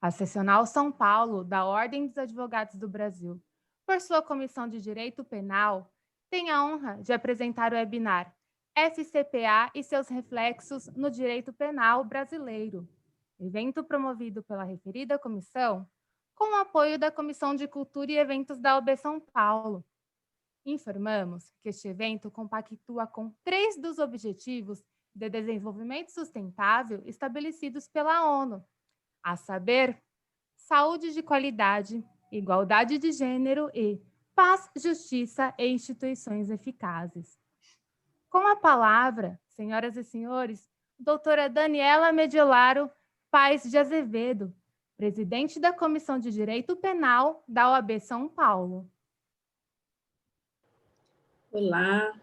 A Seccional São Paulo da Ordem dos Advogados do Brasil, por sua Comissão de Direito Penal, tem a honra de apresentar o webinar FCPA e seus reflexos no direito penal brasileiro, evento promovido pela referida comissão, com o apoio da Comissão de Cultura e Eventos da OAB São Paulo. Informamos que este evento compactua com 3 dos Objetivos de Desenvolvimento Sustentável estabelecidos pela ONU, a saber, saúde de qualidade, igualdade de gênero e paz, justiça e instituições eficazes. Com a palavra, senhoras e senhores, doutora Daniela Mediolaro Paes de Azevedo, presidente da Comissão de Direito Penal da OAB São Paulo. Olá,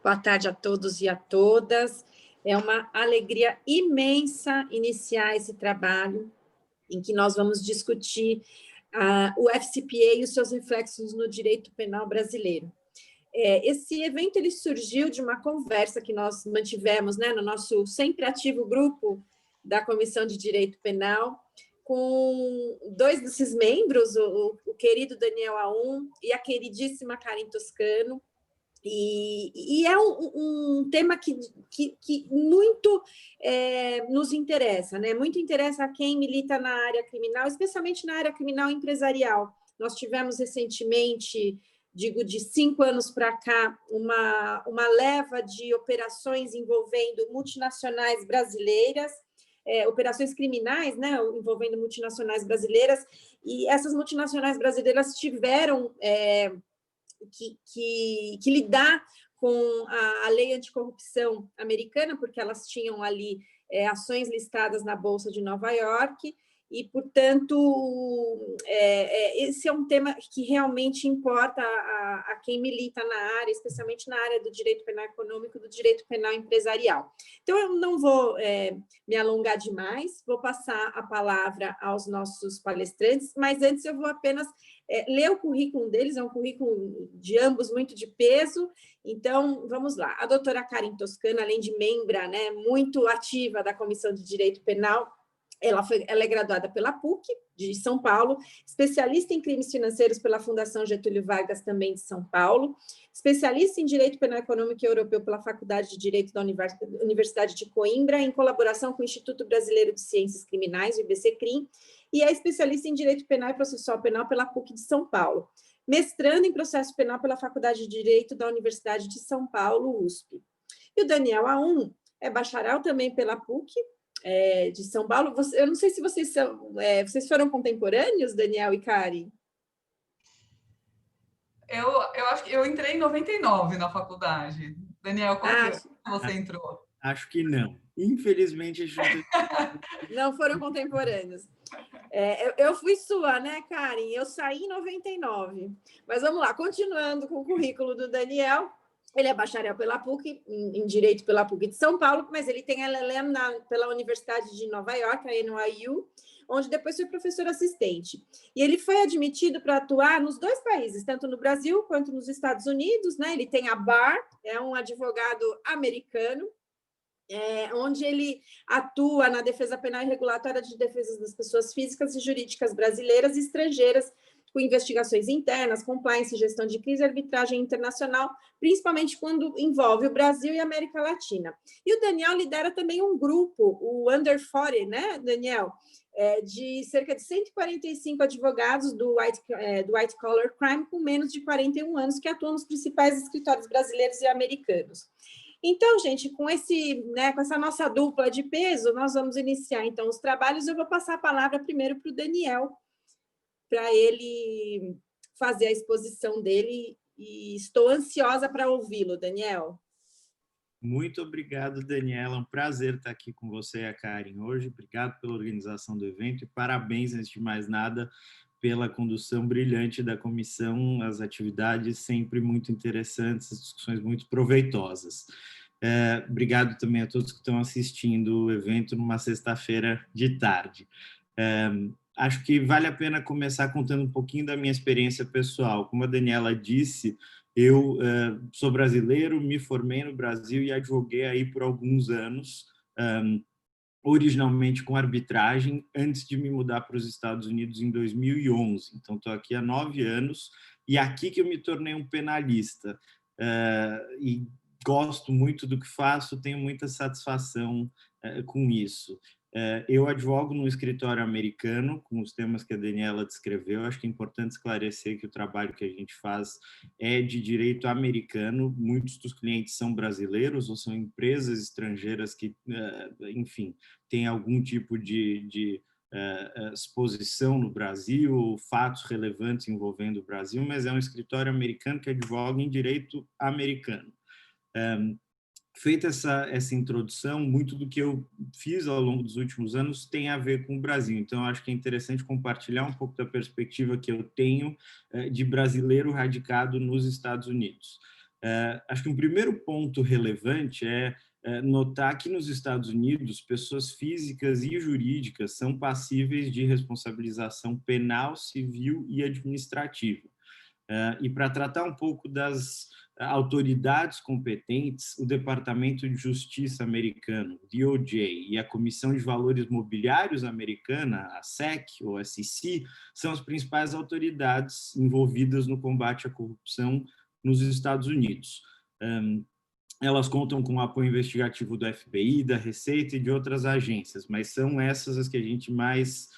boa tarde a todos e a todas. É uma alegria imensa iniciar esse trabalho em que nós vamos discutir o FCPA e os seus reflexos no direito penal brasileiro. Esse evento ele surgiu de uma conversa que nós mantivemos, né, no nosso sempre ativo grupo da Comissão de Direito Penal, com 2 desses membros, o querido Daniel Aum e a queridíssima Karen Toscano. E é um tema que muito nos interessa, né? Muito interessa a quem milita na área criminal, especialmente na área criminal empresarial. Nós tivemos recentemente, digo, de 5 anos para cá, uma leva de operações envolvendo multinacionais brasileiras, operações criminais, né, envolvendo multinacionais brasileiras, e essas multinacionais brasileiras tiveram que lidar com a lei anticorrupção americana, porque elas tinham ali ações listadas na Bolsa de Nova York, e, portanto, esse é um tema que realmente importa a quem milita na área, especialmente na área do direito penal econômico e do direito penal empresarial. Então, eu não vou me alongar demais, vou passar a palavra aos nossos palestrantes, mas antes eu vou apenas ler o currículo deles, é um currículo de ambos muito de peso, então vamos lá. A doutora Karen Toscano, além de membra, né, muito ativa da Comissão de Direito Penal, ela é graduada pela PUC, de São Paulo, especialista em crimes financeiros pela Fundação Getúlio Vargas, também de São Paulo, especialista em Direito Penal Econômico e Europeu pela Faculdade de Direito da Universidade de Coimbra, em colaboração com o Instituto Brasileiro de Ciências Criminais, o IBCCRIM, e é especialista em Direito Penal e Processual Penal pela PUC de São Paulo, mestrando em Processo Penal pela Faculdade de Direito da Universidade de São Paulo, USP. E o Daniel Aum é bacharel também pela PUC, de São Paulo. Eu não sei se vocês foram contemporâneos, Daniel e Karen? Eu acho que eu entrei em 99 na faculdade. Daniel, qual que você entrou? Acho que não. Infelizmente, a gente não foram contemporâneos. Eu fui sua, né, Karen? Eu saí em 99. Mas vamos lá, continuando com o currículo do Daniel. Ele é bacharel pela PUC, em Direito pela PUC de São Paulo, mas ele tem LLM pela Universidade de Nova York, a NYU, onde depois foi professor assistente. E ele foi admitido para atuar nos 2 países, tanto no Brasil quanto nos Estados Unidos, né? Ele tem a BAR, é um advogado americano, onde ele atua na defesa penal e regulatória de defesas das pessoas físicas e jurídicas brasileiras e estrangeiras, com investigações internas, compliance, gestão de crise e arbitragem internacional, principalmente quando envolve o Brasil e a América Latina. E o Daniel lidera também um grupo, o Under 40, né, Daniel? De cerca de 145 advogados do White Collar Crime com menos de 41 anos, que atuam nos principais escritórios brasileiros e americanos. Então, gente, com essa nossa dupla de peso, nós vamos iniciar, então, os trabalhos. Eu vou passar a palavra primeiro para o Daniel, para ele fazer a exposição dele, e estou ansiosa para ouvi-lo, Daniel. Muito obrigado, Daniela. É um prazer estar aqui com você e a Karen hoje. Obrigado pela organização do evento e parabéns, antes de mais nada, pela condução brilhante da comissão, as atividades sempre muito interessantes, as discussões muito proveitosas. Obrigado também a todos que estão assistindo o evento numa sexta-feira de tarde. Acho que vale a pena começar contando um pouquinho da minha experiência pessoal. Como a Daniela disse, eu sou brasileiro, me formei no Brasil e advoguei aí por alguns anos, originalmente com arbitragem, antes de me mudar para os Estados Unidos em 2011. Então, estou aqui há 9 anos, e aqui que eu me tornei um penalista. E gosto muito do que faço, tenho muita satisfação com isso. Eu advogo num escritório americano, com os temas que a Daniela descreveu. Acho que é importante esclarecer que o trabalho que a gente faz é de direito americano. Muitos dos clientes são brasileiros ou são empresas estrangeiras que, enfim, têm algum tipo de exposição no Brasil, fatos relevantes envolvendo o Brasil, mas é um escritório americano que advoga em direito americano. Feita essa introdução, muito do que eu fiz ao longo dos últimos anos tem a ver com o Brasil. Então, acho que é interessante compartilhar um pouco da perspectiva que eu tenho de brasileiro radicado nos Estados Unidos. Acho que um primeiro ponto relevante é notar que nos Estados Unidos, pessoas físicas e jurídicas são passíveis de responsabilização penal, civil e administrativa. E para tratar um pouco das autoridades competentes, o Departamento de Justiça americano, DOJ, e a Comissão de Valores Mobiliários americana, a SEC, ou SEC, são as principais autoridades envolvidas no combate à corrupção nos Estados Unidos. Elas contam com o apoio investigativo do FBI, da Receita e de outras agências, mas são essas as que a gente mais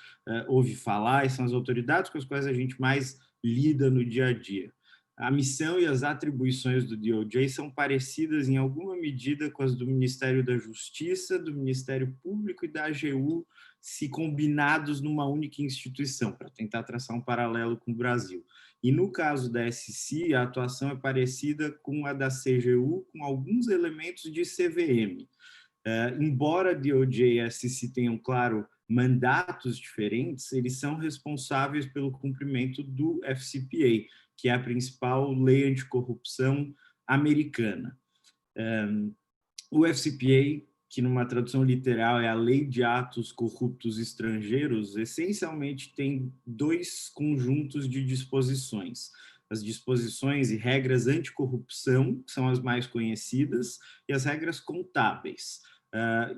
ouve falar e são as autoridades com as quais a gente mais lida no dia a dia. A missão e as atribuições do DOJ são parecidas em alguma medida com as do Ministério da Justiça, do Ministério Público e da AGU, se combinados numa única instituição, para tentar traçar um paralelo com o Brasil. E no caso da SEC, a atuação é parecida com a da CGU, com alguns elementos de CVM. Embora DOJ e SEC tenham, claro, mandatos diferentes, eles são responsáveis pelo cumprimento do FCPA, que é a principal lei anticorrupção americana. O FCPA, que numa tradução literal é a Lei de Atos Corruptos Estrangeiros, essencialmente tem 2 conjuntos de disposições. As disposições e regras anticorrupção, que são as mais conhecidas, e as regras contábeis.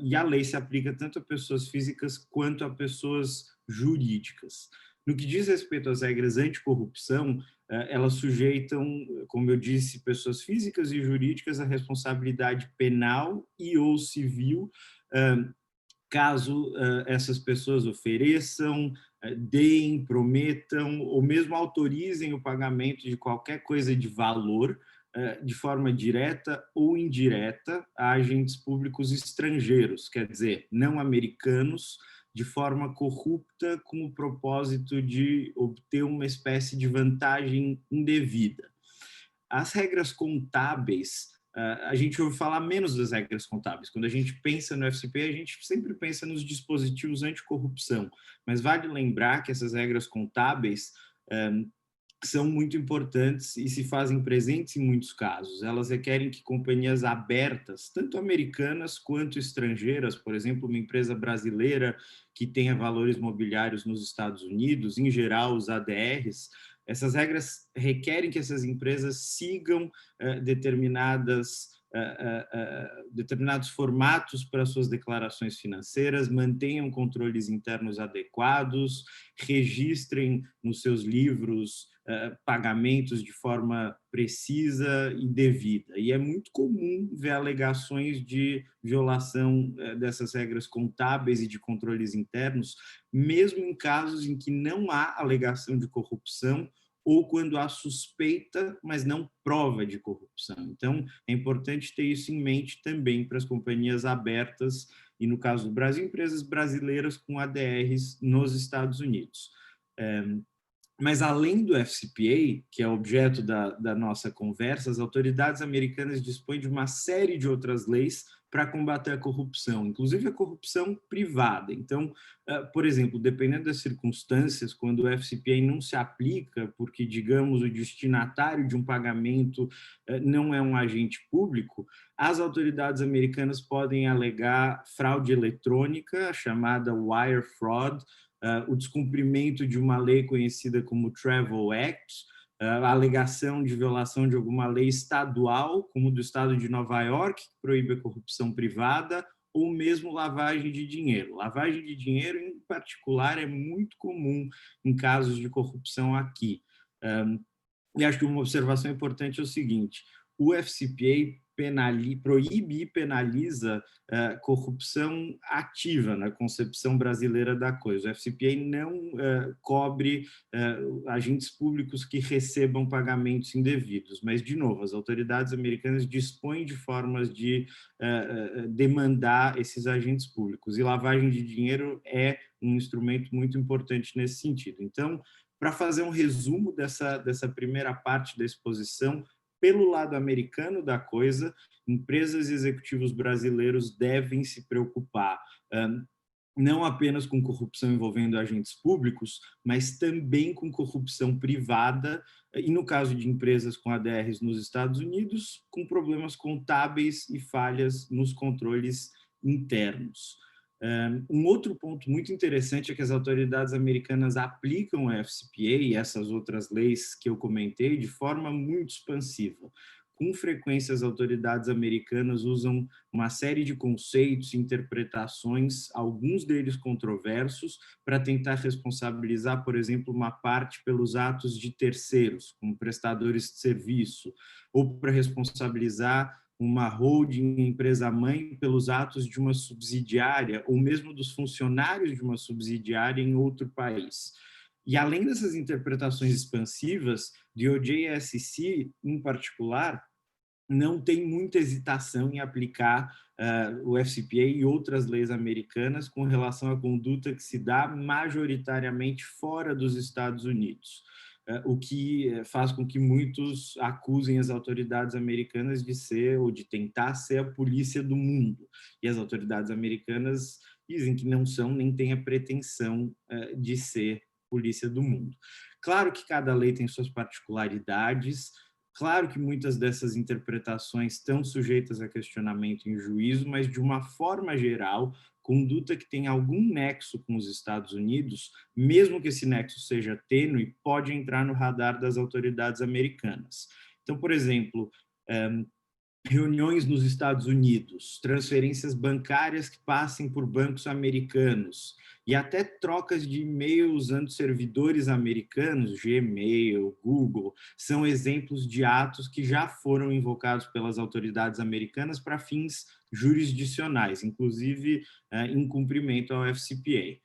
E a lei se aplica tanto a pessoas físicas quanto a pessoas jurídicas. No que diz respeito às regras anticorrupção, elas sujeitam, como eu disse, pessoas físicas e jurídicas à responsabilidade penal e ou civil, caso essas pessoas ofereçam, deem, prometam ou mesmo autorizem o pagamento de qualquer coisa de valor de forma direta ou indireta a agentes públicos estrangeiros, quer dizer, não americanos, de forma corrupta com o propósito de obter uma espécie de vantagem indevida. As regras contábeis, a gente ouve falar menos das regras contábeis. Quando a gente pensa no FCPA, a gente sempre pensa nos dispositivos anticorrupção, mas vale lembrar que essas regras contábeis são muito importantes e se fazem presentes em muitos casos. Elas requerem que companhias abertas, tanto americanas quanto estrangeiras, por exemplo, uma empresa brasileira que tenha valores mobiliários nos Estados Unidos, em geral os ADRs, essas regras requerem que essas empresas sigam determinados formatos para suas declarações financeiras, mantenham controles internos adequados, registrem nos seus livros pagamentos de forma precisa e devida. E é muito comum ver alegações de violação dessas regras contábeis e de controles internos, mesmo em casos em que não há alegação de corrupção ou quando há suspeita, mas não prova de corrupção. Então, é importante ter isso em mente também para as companhias abertas e, no caso do Brasil, empresas brasileiras com ADRs nos Estados Unidos. Mas, além do FCPA, que é objeto da nossa conversa, as autoridades americanas dispõem de uma série de outras leis para combater a corrupção, inclusive a corrupção privada. Então, por exemplo, dependendo das circunstâncias, quando o FCPA não se aplica, porque, digamos, o destinatário de um pagamento não é um agente público, as autoridades americanas podem alegar fraude eletrônica, chamada wire fraud, o descumprimento de uma lei conhecida como Travel Act, a alegação de violação de alguma lei estadual, como do estado de Nova York, que proíbe a corrupção privada, ou mesmo lavagem de dinheiro. Lavagem de dinheiro, em particular, é muito comum em casos de corrupção aqui. E acho que uma observação importante é o seguinte: o FCPA proíbe e penaliza corrupção ativa na concepção brasileira da coisa. O FCPA não cobre agentes públicos que recebam pagamentos indevidos, mas, de novo, as autoridades americanas dispõem de formas de demandar esses agentes públicos, e lavagem de dinheiro é um instrumento muito importante nesse sentido. Então, para fazer um resumo dessa primeira parte da exposição, pelo lado americano da coisa, empresas e executivos brasileiros devem se preocupar não apenas com corrupção envolvendo agentes públicos, mas também com corrupção privada, e no caso de empresas com ADRs nos Estados Unidos, com problemas contábeis e falhas nos controles internos. Um outro ponto muito interessante é que as autoridades americanas aplicam o FCPA e essas outras leis que eu comentei de forma muito expansiva. Com frequência, as autoridades americanas usam uma série de conceitos e interpretações, alguns deles controversos, para tentar responsabilizar, por exemplo, uma parte pelos atos de terceiros, como prestadores de serviço, ou para responsabilizar uma holding, empresa-mãe, pelos atos de uma subsidiária, ou mesmo dos funcionários de uma subsidiária em outro país. E além dessas interpretações expansivas, DOJ e SEC, em particular, não tem muita hesitação em aplicar o FCPA e outras leis americanas com relação à conduta que se dá majoritariamente fora dos Estados Unidos. O que faz com que muitos acusem as autoridades americanas de ser ou de tentar ser a polícia do mundo. E as autoridades americanas dizem que não são, nem têm a pretensão de ser polícia do mundo. Claro que cada lei tem suas particularidades, claro que muitas dessas interpretações estão sujeitas a questionamento em juízo, mas, de uma forma geral, conduta que tem algum nexo com os Estados Unidos, mesmo que esse nexo seja tênue, pode entrar no radar das autoridades americanas. Então, por exemplo, reuniões nos Estados Unidos, transferências bancárias que passem por bancos americanos e até trocas de e-mail usando servidores americanos, Gmail, Google, são exemplos de atos que já foram invocados pelas autoridades americanas para fins jurisdicionais, inclusive em cumprimento ao FCPA.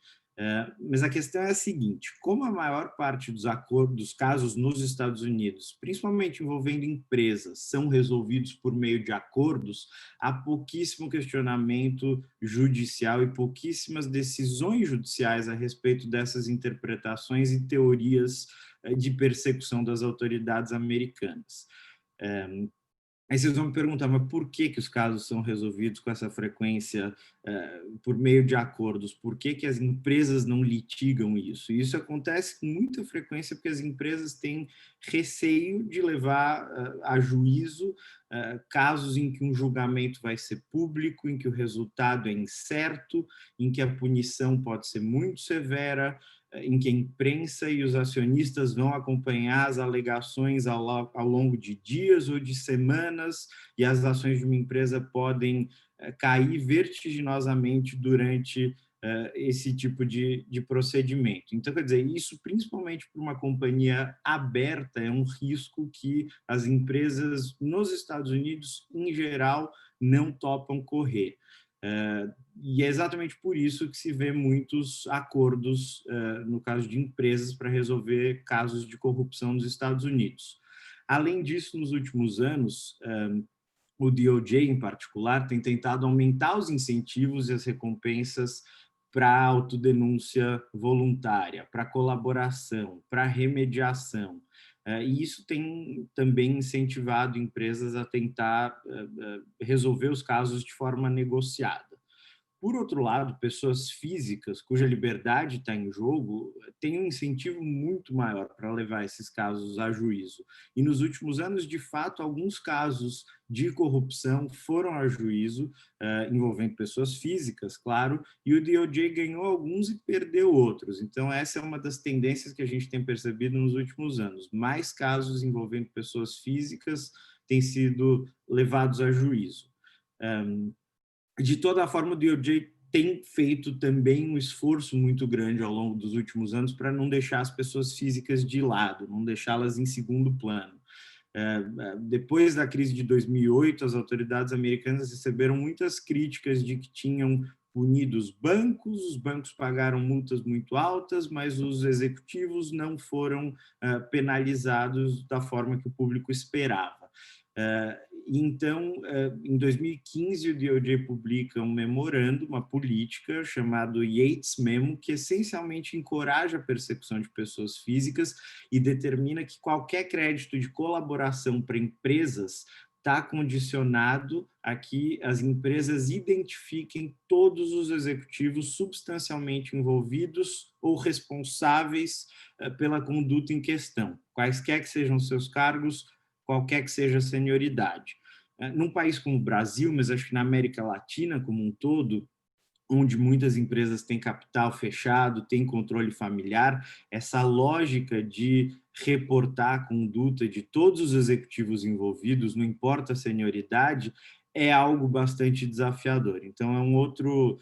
Mas a questão é a seguinte: como a maior parte dos casos nos Estados Unidos, principalmente envolvendo empresas, são resolvidos por meio de acordos, há pouquíssimo questionamento judicial e pouquíssimas decisões judiciais a respeito dessas interpretações e teorias de persecução das autoridades americanas. Aí vocês vão me perguntar, mas por que os casos são resolvidos com essa frequência por meio de acordos? Por que as empresas não litigam isso? E isso acontece com muita frequência porque as empresas têm receio de levar a juízo casos em que um julgamento vai ser público, em que o resultado é incerto, em que a punição pode ser muito severa, em que a imprensa e os acionistas vão acompanhar as alegações ao longo de dias ou de semanas, e as ações de uma empresa podem cair vertiginosamente durante esse tipo de procedimento. Então, quer dizer, isso, principalmente para uma companhia aberta, é um risco que as empresas nos Estados Unidos, em geral, não topam correr. E é exatamente por isso que se vê muitos acordos, no caso de empresas, para resolver casos de corrupção nos Estados Unidos. Além disso, nos últimos anos, o DOJ, em particular, tem tentado aumentar os incentivos e as recompensas para autodenúncia voluntária, para colaboração, para remediação. E isso tem também incentivado empresas a tentar resolver os casos de forma negociada. Por outro lado, pessoas físicas cuja liberdade está em jogo têm um incentivo muito maior para levar esses casos a juízo. E nos últimos anos, de fato, alguns casos de corrupção foram a juízo, envolvendo pessoas físicas, claro, e o DOJ ganhou alguns e perdeu outros. Então, essa é uma das tendências que a gente tem percebido nos últimos anos. Mais casos envolvendo pessoas físicas têm sido levados a juízo. De toda forma, o DOJ tem feito também um esforço muito grande ao longo dos últimos anos para não deixar as pessoas físicas de lado, não deixá-las em segundo plano. Depois da crise de 2008, as autoridades americanas receberam muitas críticas de que tinham punido os bancos pagaram multas muito altas, mas os executivos não foram penalizados da forma que o público esperava. Então, em 2015, o DOJ publica um memorando, uma política chamado Yates Memo, que essencialmente encoraja a persecução de pessoas físicas e determina que qualquer crédito de colaboração para empresas está condicionado a que as empresas identifiquem todos os executivos substancialmente envolvidos ou responsáveis pela conduta em questão, quaisquer que sejam seus cargos, qualquer que seja a senioridade. Num país como o Brasil, mas acho que na América Latina como um todo, onde muitas empresas têm capital fechado, têm controle familiar, essa lógica de reportar a conduta de todos os executivos envolvidos, não importa a senioridade, é algo bastante desafiador. Então, é um outro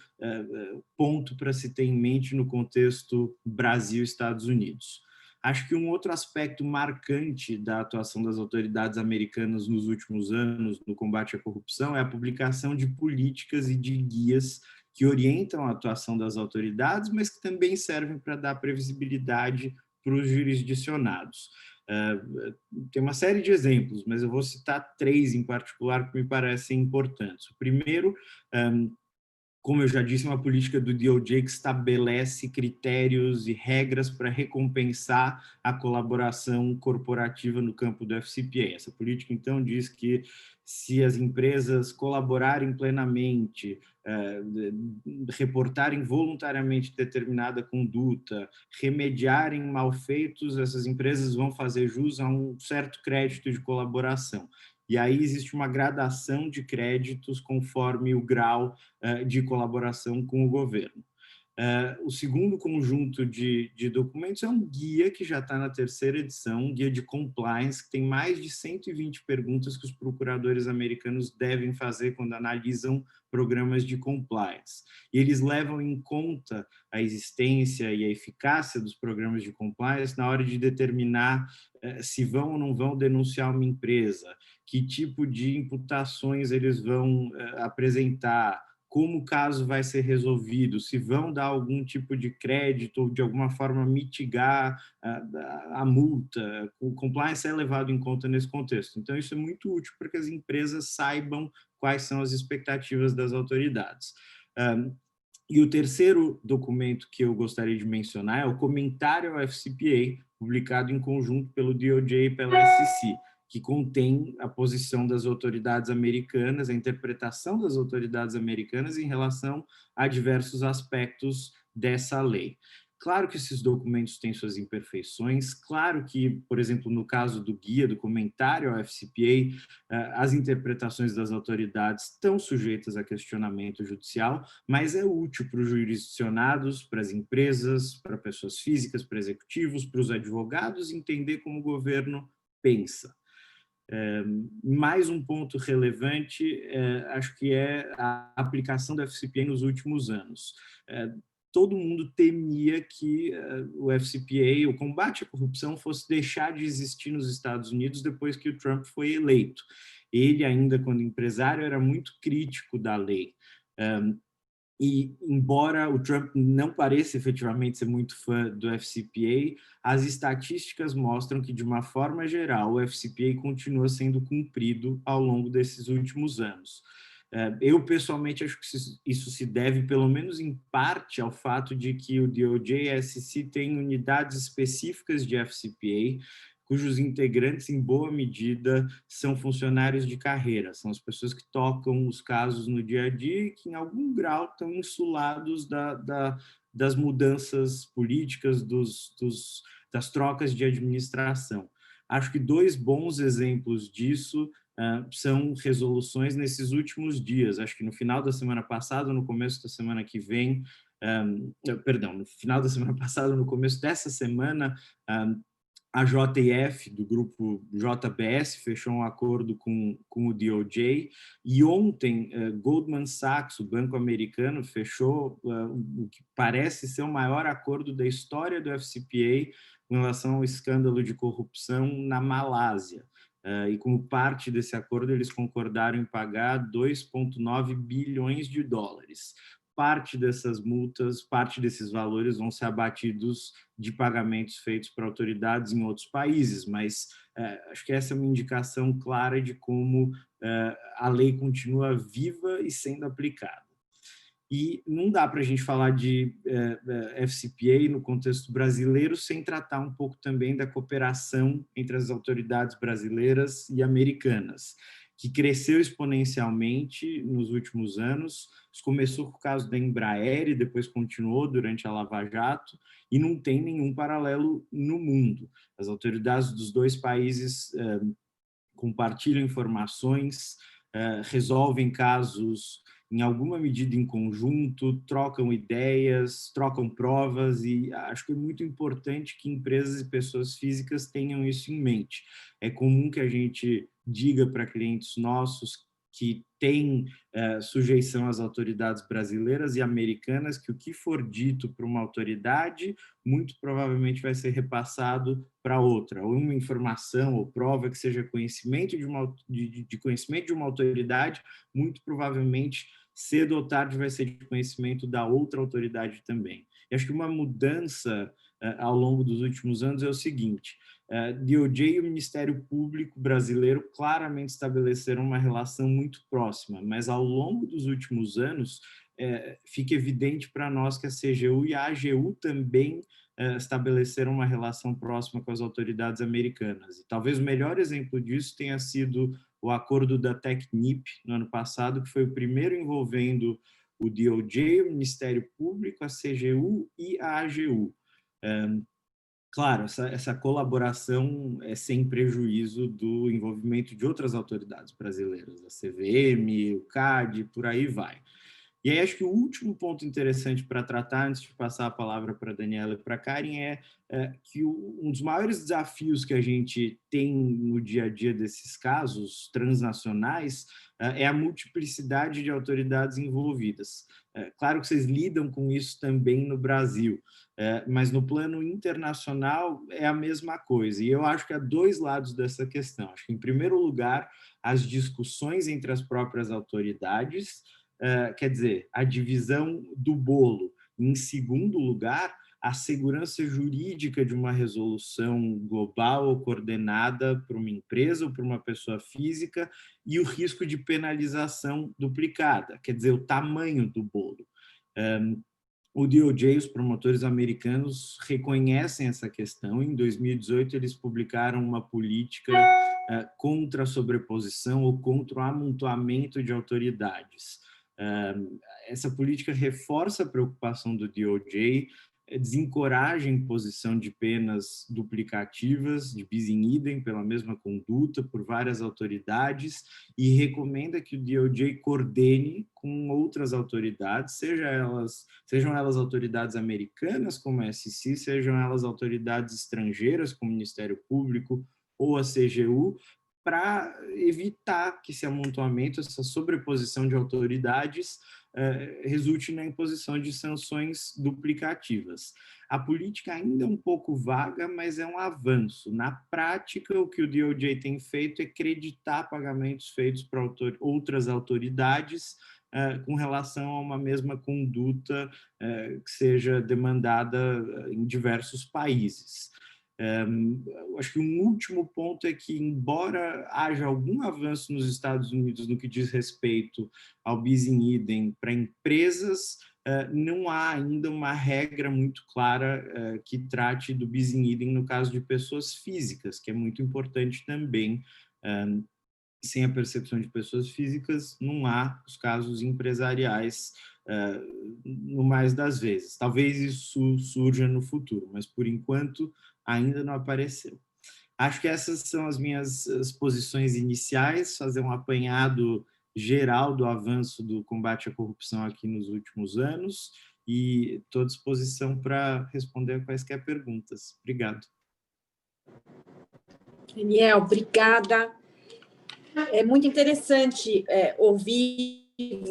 ponto para se ter em mente no contexto Brasil-Estados Unidos. Acho que um outro aspecto marcante da atuação das autoridades americanas nos últimos anos no combate à corrupção é a publicação de políticas e de guias que orientam a atuação das autoridades, mas que também servem para dar previsibilidade para os jurisdicionados. Tem uma série de exemplos, mas eu vou citar 3 em particular que me parecem importantes. O primeiro, como eu já disse, é uma política do DOJ que estabelece critérios e regras para recompensar a colaboração corporativa no campo do FCPA. Essa política, então, diz que se as empresas colaborarem plenamente, reportarem voluntariamente determinada conduta, remediarem malfeitos, essas empresas vão fazer jus a um certo crédito de colaboração. E aí existe uma gradação de créditos conforme o grau de colaboração com o governo. O segundo conjunto de documentos é um guia que já está na 3ª edição, um guia de compliance, que tem mais de 120 perguntas que os procuradores americanos devem fazer quando analisam programas de compliance. E eles levam em conta a existência e a eficácia dos programas de compliance na hora de determinar se vão ou não vão denunciar uma empresa, que tipo de imputações eles vão apresentar, como o caso vai ser resolvido, se vão dar algum tipo de crédito ou de alguma forma mitigar a multa. O compliance é levado em conta nesse contexto. Então, isso é muito útil para que as empresas saibam quais são as expectativas das autoridades. E o terceiro documento que eu gostaria de mencionar é o comentário ao FCPA, publicado em conjunto pelo DOJ e pela SEC, que contém a posição das autoridades americanas, a interpretação das autoridades americanas em relação a diversos aspectos dessa lei. Claro que esses documentos têm suas imperfeições, claro que, por exemplo, no caso do guia, do comentário ao FCPA, as interpretações das autoridades estão sujeitas a questionamento judicial, mas é útil para os jurisdicionados, para as empresas, para pessoas físicas, para executivos, para os advogados entender como o governo pensa. Mais um ponto relevante, acho que é a aplicação do FCPA nos últimos anos. Todo mundo temia que o FCPA, o combate à corrupção, fosse deixar de existir nos Estados Unidos depois que o Trump foi eleito. Ele, ainda quando empresário, era muito crítico da lei. E, embora o Trump não pareça efetivamente ser muito fã do FCPA, as estatísticas mostram que, de uma forma geral, o FCPA continua sendo cumprido ao longo desses últimos anos. Eu, pessoalmente, acho que isso se deve, pelo menos em parte, ao fato de que o DOJ e a SEC têm unidades específicas de FCPA, cujos integrantes, em boa medida, são funcionários de carreira, são as pessoas que tocam os casos no dia a dia e que, em algum grau, estão insulados das mudanças políticas, das trocas de administração. Acho que 2 bons exemplos disso são resoluções nesses últimos dias. Acho que no final da semana passada, no começo da semana que vem, no final da semana passada, no começo dessa semana, A JF, do grupo JBS, fechou um acordo com o DOJ, e ontem Goldman Sachs, o banco americano, fechou o que parece ser o maior acordo da história do FCPA com relação ao escândalo de corrupção na Malásia. E como parte desse acordo, eles concordaram em pagar 2,9 bilhões de dólares. Parte dessas multas, parte desses valores vão ser abatidos de pagamentos feitos por autoridades em outros países, mas acho que essa é uma indicação clara de como a lei continua viva e sendo aplicada. E não dá para a gente falar de FCPA no contexto brasileiro sem tratar um pouco também da cooperação entre as autoridades brasileiras e americanas, que cresceu exponencialmente nos últimos anos. Isso começou com o caso da Embraer e depois continuou durante a Lava Jato, e não tem nenhum paralelo no mundo. As autoridades dos dois países compartilham informações, resolvem casos em alguma medida em conjunto, trocam ideias, trocam provas, e acho que é muito importante que empresas e pessoas físicas tenham isso em mente. É comum que a gente diga para clientes nossos que têm sujeição às autoridades brasileiras e americanas que o que for dito por uma autoridade muito provavelmente vai ser repassado para outra, ou uma informação ou prova que seja conhecimento de conhecimento de uma autoridade, muito provavelmente cedo ou tarde vai ser de conhecimento da outra autoridade também. E acho que uma mudança ao longo dos últimos anos é o seguinte: DOJ e o Ministério Público brasileiro claramente estabeleceram uma relação muito próxima, mas ao longo dos últimos anos fica evidente para nós que a CGU e a AGU também estabeleceram uma relação próxima com as autoridades americanas. E talvez o melhor exemplo disso tenha sido o acordo da Technip no ano passado, que foi o primeiro envolvendo o DOJ, o Ministério Público, a CGU e a AGU. Claro, essa colaboração é sem prejuízo do envolvimento de outras autoridades brasileiras, a CVM, o CAD, por aí vai. E aí acho que o último ponto interessante para tratar, antes de passar a palavra para a Daniela e para a Karen, é que um dos maiores desafios que a gente tem no dia a dia desses casos transnacionais é a multiplicidade de autoridades envolvidas. Claro que vocês lidam com isso também no Brasil, mas no plano internacional é a mesma coisa. E eu acho que há dois lados dessa questão. Acho que, em primeiro lugar, as discussões entre as próprias autoridades, quer dizer, a divisão do bolo. Em segundo lugar, a segurança jurídica de uma resolução global ou coordenada por uma empresa ou por uma pessoa física, e o risco de penalização duplicada, quer dizer, o tamanho do bolo. O DOJ, os promotores americanos, reconhecem essa questão. Em 2018, eles publicaram uma política contra a sobreposição ou contra o amontoamento de autoridades. Essa política reforça a preocupação do DOJ, desencoraja a imposição de penas duplicativas, de bis in idem, pela mesma conduta, por várias autoridades, e recomenda que o DOJ coordene com outras autoridades, sejam elas autoridades americanas, como a SEC, sejam elas autoridades estrangeiras, como o Ministério Público ou a CGU, para evitar que esse amontoamento, essa sobreposição de autoridades resulte na imposição de sanções duplicativas. A política ainda é um pouco vaga, mas é um avanço. Na prática, o que o DOJ tem feito é creditar pagamentos feitos para outras autoridades com relação a uma mesma conduta que seja demandada em diversos países. Acho que um último ponto é que, embora haja algum avanço nos Estados Unidos no que diz respeito ao bis in idem para empresas, não há ainda uma regra muito clara que trate do bis in idem no caso de pessoas físicas, que é muito importante também. Sem a percepção de pessoas físicas, não há os casos empresariais no mais das vezes. Talvez isso surja no futuro, mas, por enquanto, ainda não apareceu. Acho que essas são as minhas posições iniciais, fazer um apanhado geral do avanço do combate à corrupção aqui nos últimos anos, e estou à disposição para responder a quaisquer perguntas. Obrigado. Daniel, obrigada. É muito interessante ouvir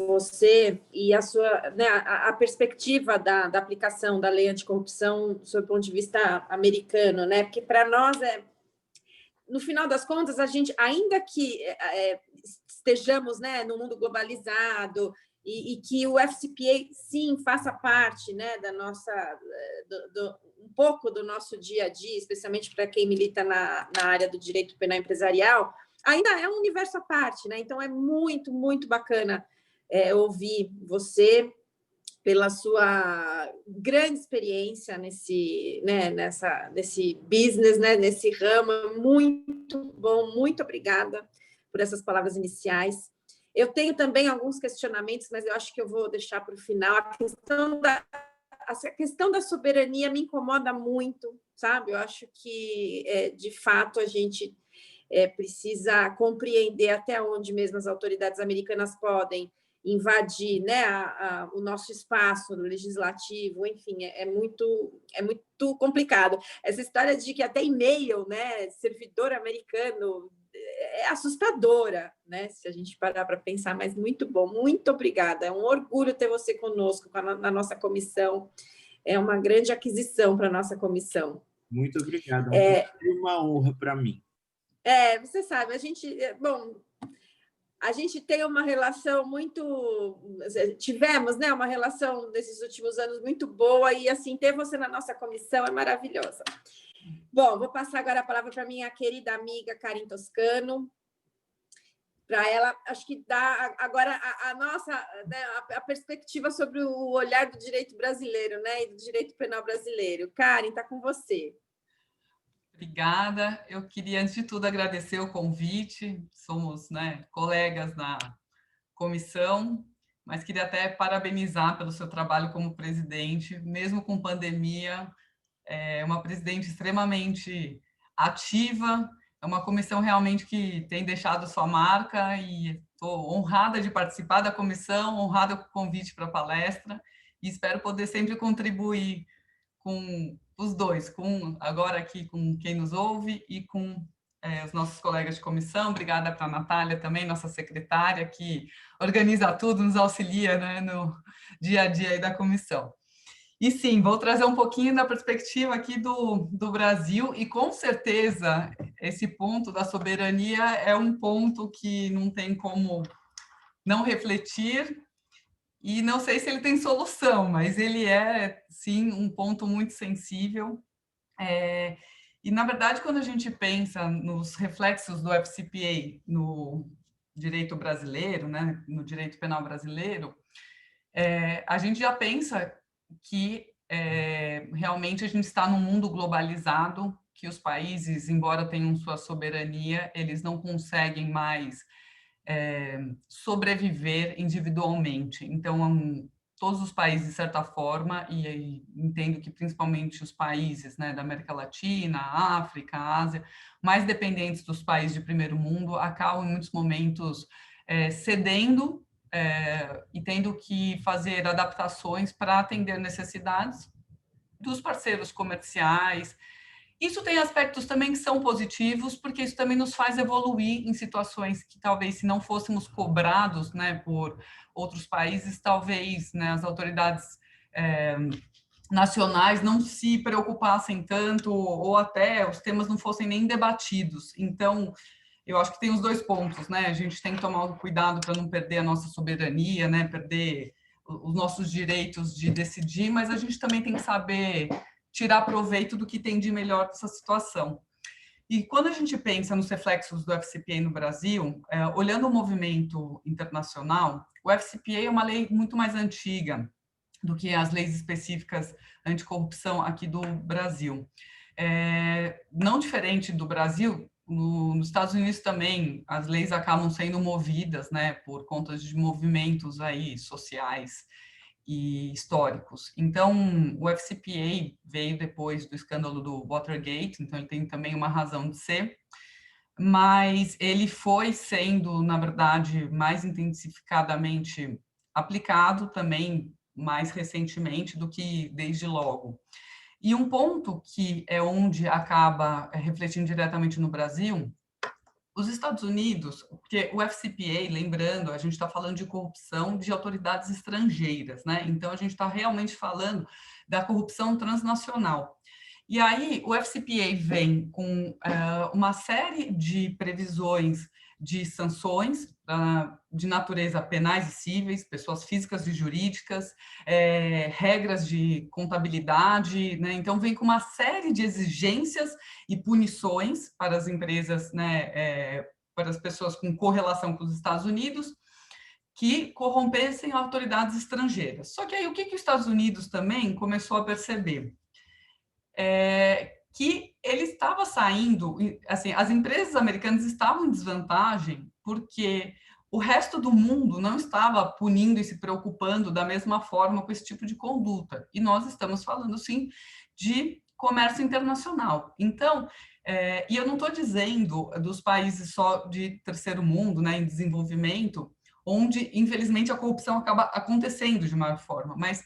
você e a sua, né, a perspectiva da aplicação da lei anticorrupção sob o ponto de vista americano, né? Porque para nós no final das contas, a gente, ainda que estejamos, né, no mundo globalizado e que o FCPA sim faça parte, né, da nossa um pouco do nosso dia a dia, especialmente para quem milita na área do direito penal empresarial, ainda é um universo à parte, né? Então é muito, muito bacana ouvir você pela sua grande experiência nesse business, né, nesse ramo. Muito bom, muito obrigada por essas palavras iniciais. Eu tenho também alguns questionamentos, mas eu acho que eu vou deixar para o final. A questão da soberania me incomoda muito, sabe? Eu acho que, de fato, a gente precisa compreender até onde mesmo as autoridades americanas podem invadir, né, o nosso espaço legislativo, enfim, é muito complicado. Essa história de que até e-mail, né, servidor americano, é assustadora, né, se a gente parar para pensar, mas muito bom, muito obrigada, é um orgulho ter você conosco na nossa comissão, é uma grande aquisição para a nossa comissão. Muito obrigado, uma honra para mim. Você sabe, a gente tem uma relação tivemos, né, uma relação nesses últimos anos muito boa e, assim, ter você na nossa comissão é maravilhosa. Bom, vou passar agora a palavra para minha querida amiga Karin Toscano, para ela, acho que dá agora a nossa, né, a perspectiva sobre o olhar do direito brasileiro, né, e do direito penal brasileiro. Karin, está com você. Obrigada. Eu queria, antes de tudo, agradecer o convite. Somos, né, colegas na comissão, mas queria até parabenizar pelo seu trabalho como presidente, mesmo com pandemia, é uma presidente extremamente ativa, é uma comissão realmente que tem deixado sua marca e estou honrada de participar da comissão, honrada com o convite para a palestra e espero poder sempre contribuir com os dois, agora aqui com quem nos ouve e com os nossos colegas de comissão. Obrigada para a Natália também, nossa secretária, que organiza tudo, nos auxilia, né, no dia a dia aí da comissão. E sim, vou trazer um pouquinho da perspectiva aqui do Brasil e com certeza esse ponto da soberania é um ponto que não tem como não refletir. E não sei se ele tem solução, mas ele é, sim, um ponto muito sensível. E, na verdade, quando a gente pensa nos reflexos do FCPA no direito brasileiro, né, no direito penal brasileiro, a gente já pensa que realmente a gente está num mundo globalizado, que os países, embora tenham sua soberania, eles não conseguem mais sobreviver individualmente. Então, todos os países, de certa forma, e entendo que principalmente os países, né, da América Latina, África, Ásia, mais dependentes dos países de primeiro mundo, acabam, em muitos momentos, cedendo e tendo que fazer adaptações para atender necessidades dos parceiros comerciais. Isso tem aspectos também que são positivos, porque isso também nos faz evoluir em situações que talvez, se não fôssemos cobrados, né, por outros países, talvez, né, as autoridades nacionais não se preocupassem tanto ou até os temas não fossem nem debatidos. Então, eu acho que tem os dois pontos, né? A gente tem que tomar cuidado para não perder a nossa soberania, né, perder os nossos direitos de decidir, mas a gente também tem que saber tirar proveito do que tem de melhor dessa situação. E quando a gente pensa nos reflexos do FCPA no Brasil, olhando o movimento internacional, o FCPA é uma lei muito mais antiga do que as leis específicas anticorrupção aqui do Brasil. Não diferente do Brasil, nos Estados Unidos também as leis acabam sendo movidas, né, por conta de movimentos aí sociais e históricos. Então, o FCPA veio depois do escândalo do Watergate, então ele tem também uma razão de ser, mas ele foi sendo, na verdade, mais intensificadamente aplicado também mais recentemente do que desde logo. E um ponto que é onde acaba refletindo diretamente no Brasil, os Estados Unidos, porque o FCPA, lembrando, a gente está falando de corrupção de autoridades estrangeiras, né? Então, a gente está realmente falando da corrupção transnacional. E aí, o FCPA vem com uma série de previsões de sanções de natureza penais e cíveis, pessoas físicas e jurídicas, regras de contabilidade, né? Então, vem com uma série de exigências e punições para as empresas, né, para as pessoas com correlação com os Estados Unidos, que corrompessem autoridades estrangeiras. Só que aí, o que os Estados Unidos também começou a perceber? Que ele estava saindo, assim, as empresas americanas estavam em desvantagem porque o resto do mundo não estava punindo e se preocupando da mesma forma com esse tipo de conduta. E nós estamos falando, sim, de comércio internacional. Então, e eu não estou dizendo dos países só de terceiro mundo, né, em desenvolvimento, onde, infelizmente, a corrupção acaba acontecendo de maior forma, mas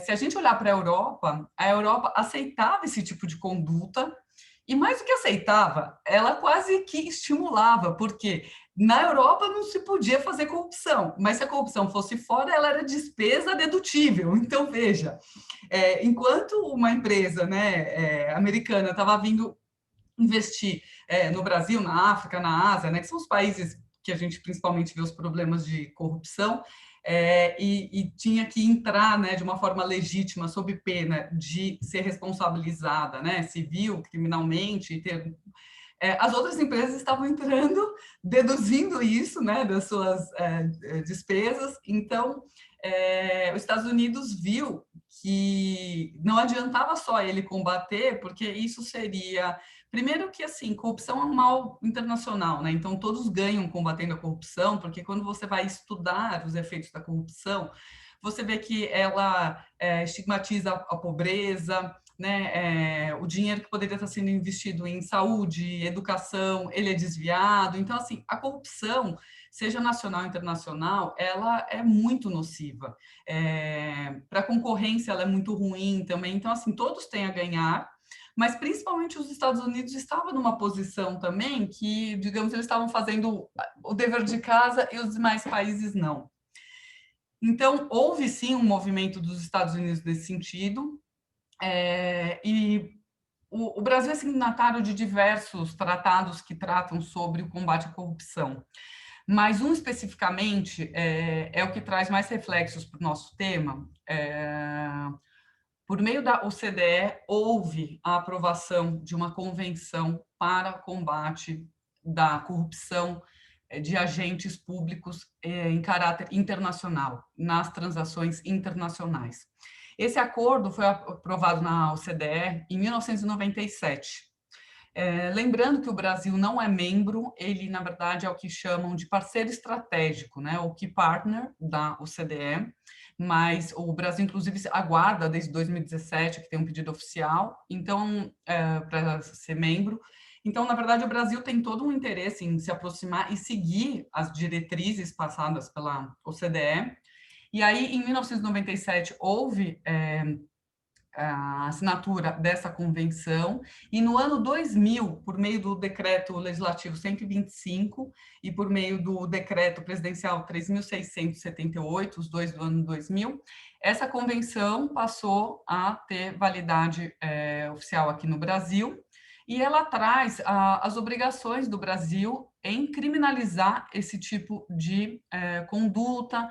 se a gente olhar para a Europa aceitava esse tipo de conduta, e mais do que aceitava, ela quase que estimulava, porque na Europa não se podia fazer corrupção, mas se a corrupção fosse fora, ela era despesa dedutível. Então, veja, enquanto uma empresa, né, americana estava vindo investir no Brasil, na África, na Ásia, né, que são os países que a gente principalmente vê os problemas de corrupção, e tinha que entrar, né, de uma forma legítima, sob pena de ser responsabilizada, né, civil, criminalmente, e ter... as outras empresas estavam entrando, deduzindo isso, né, das suas despesas. Então, os Estados Unidos viu que não adiantava só ele combater, porque isso seria... Primeiro que, assim, corrupção é um mal internacional, né? Então, todos ganham combatendo a corrupção, porque quando você vai estudar os efeitos da corrupção, você vê que ela estigmatiza a pobreza, né? O dinheiro que poderia estar sendo investido em saúde, educação, ele é desviado. Então, assim, a corrupção, seja nacional ou internacional, ela é muito nociva. Para a concorrência, ela é muito ruim também. Então, assim, todos têm a ganhar, mas principalmente os Estados Unidos estavam numa posição também que, digamos, eles estavam fazendo o dever de casa e os demais países não. Então, houve sim um movimento dos Estados Unidos nesse sentido, e o Brasil é signatário de diversos tratados que tratam sobre o combate à corrupção, mas um especificamente é o que traz mais reflexos para o nosso tema. Por meio da OCDE, houve a aprovação de uma convenção para combate da corrupção de agentes públicos em caráter internacional, nas transações internacionais. Esse acordo foi aprovado na OCDE em 1997. Lembrando que o Brasil não é membro, ele, na verdade, é o que chamam de parceiro estratégico, né, o key partner da OCDE, mas o Brasil, inclusive, aguarda desde 2017 que tem um pedido oficial, então, para ser membro. Então, na verdade, o Brasil tem todo um interesse em se aproximar e seguir as diretrizes passadas pela OCDE. E aí, em 1997, houve a assinatura dessa convenção, e no ano 2000, por meio do decreto legislativo 125 e por meio do decreto presidencial 3.678, os dois do ano 2000, essa convenção passou a ter validade oficial aqui no Brasil, e ela traz as obrigações do Brasil em criminalizar esse tipo de conduta.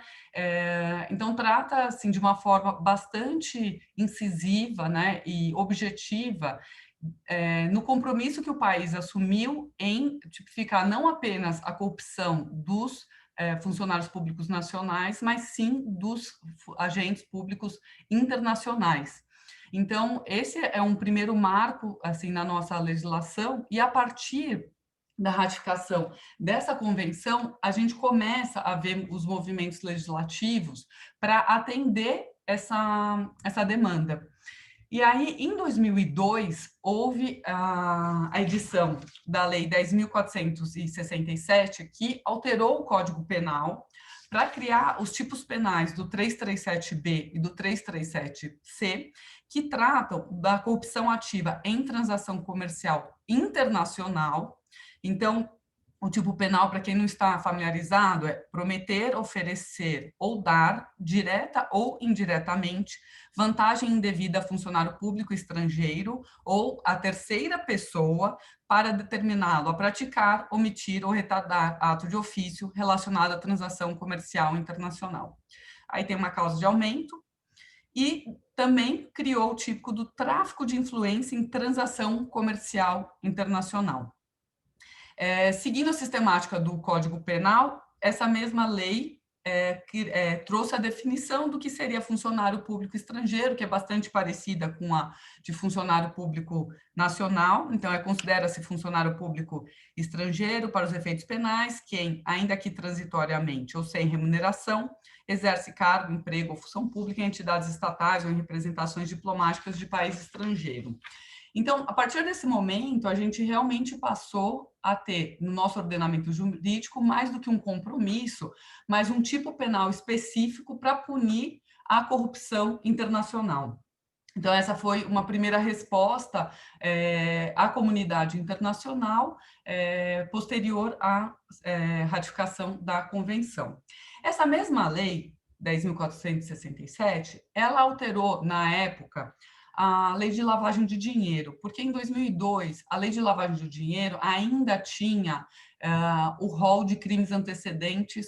Então, trata assim, de uma forma bastante incisiva, né, e objetiva no compromisso que o país assumiu em tipificar não apenas a corrupção dos funcionários públicos nacionais, mas sim dos agentes públicos internacionais. Então, esse é um primeiro marco assim na nossa legislação, e a partir da ratificação dessa convenção, a gente começa a ver os movimentos legislativos para atender essa demanda. E aí, em 2002, houve a edição da Lei 10.467, que alterou o Código Penal para criar os tipos penais do 337B e do 337C, que tratam da corrupção ativa em transação comercial internacional. Então, o tipo penal, para quem não está familiarizado, é prometer, oferecer ou dar, direta ou indiretamente, vantagem indevida a funcionário público estrangeiro ou a terceira pessoa para determiná-lo a praticar, omitir ou retardar ato de ofício relacionado à transação comercial internacional. Aí tem uma causa de aumento e também criou o típico do tráfico de influência em transação comercial internacional. Seguindo a sistemática do Código Penal, essa mesma lei trouxe a definição do que seria funcionário público estrangeiro, que é bastante parecida com a de funcionário público nacional. Então, considera-se funcionário público estrangeiro para os efeitos penais quem, ainda que transitoriamente ou sem remuneração, exerce cargo, emprego ou função pública em entidades estatais ou em representações diplomáticas de país estrangeiro. Então, a partir desse momento, a gente realmente passou a ter, no nosso ordenamento jurídico, mais do que um compromisso, mas um tipo penal específico para punir a corrupção internacional. Então, essa foi uma primeira resposta à comunidade internacional posterior à ratificação da Convenção. Essa mesma lei, 10.467, ela alterou, na época, a lei de lavagem de dinheiro, porque em 2002 a lei de lavagem de dinheiro ainda tinha o rol de crimes antecedentes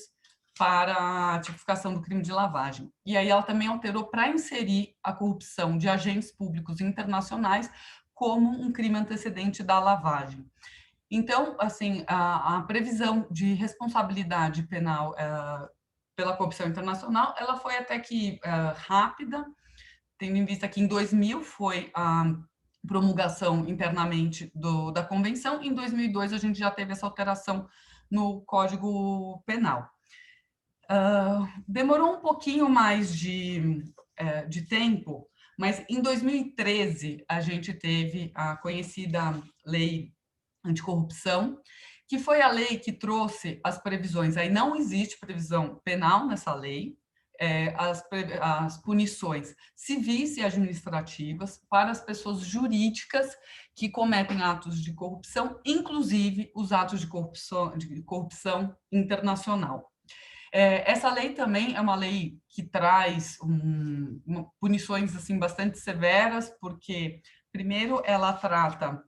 para a tipificação do crime de lavagem. E aí ela também alterou para inserir a corrupção de agentes públicos internacionais como um crime antecedente da lavagem. Então, assim, a previsão de responsabilidade penal pela corrupção internacional, ela foi até que rápida, tendo em vista que em 2000 foi a promulgação internamente da Convenção, em 2002 a gente já teve essa alteração no Código Penal. Demorou um pouquinho mais de tempo, mas em 2013 a gente teve a conhecida Lei Anticorrupção, que foi a lei que trouxe as previsões, aí não existe previsão penal nessa lei, as punições civis e administrativas para as pessoas jurídicas que cometem atos de corrupção, inclusive os atos de corrupção internacional. Essa lei também é uma lei que traz punições assim, bastante severas, porque, primeiro, ela trata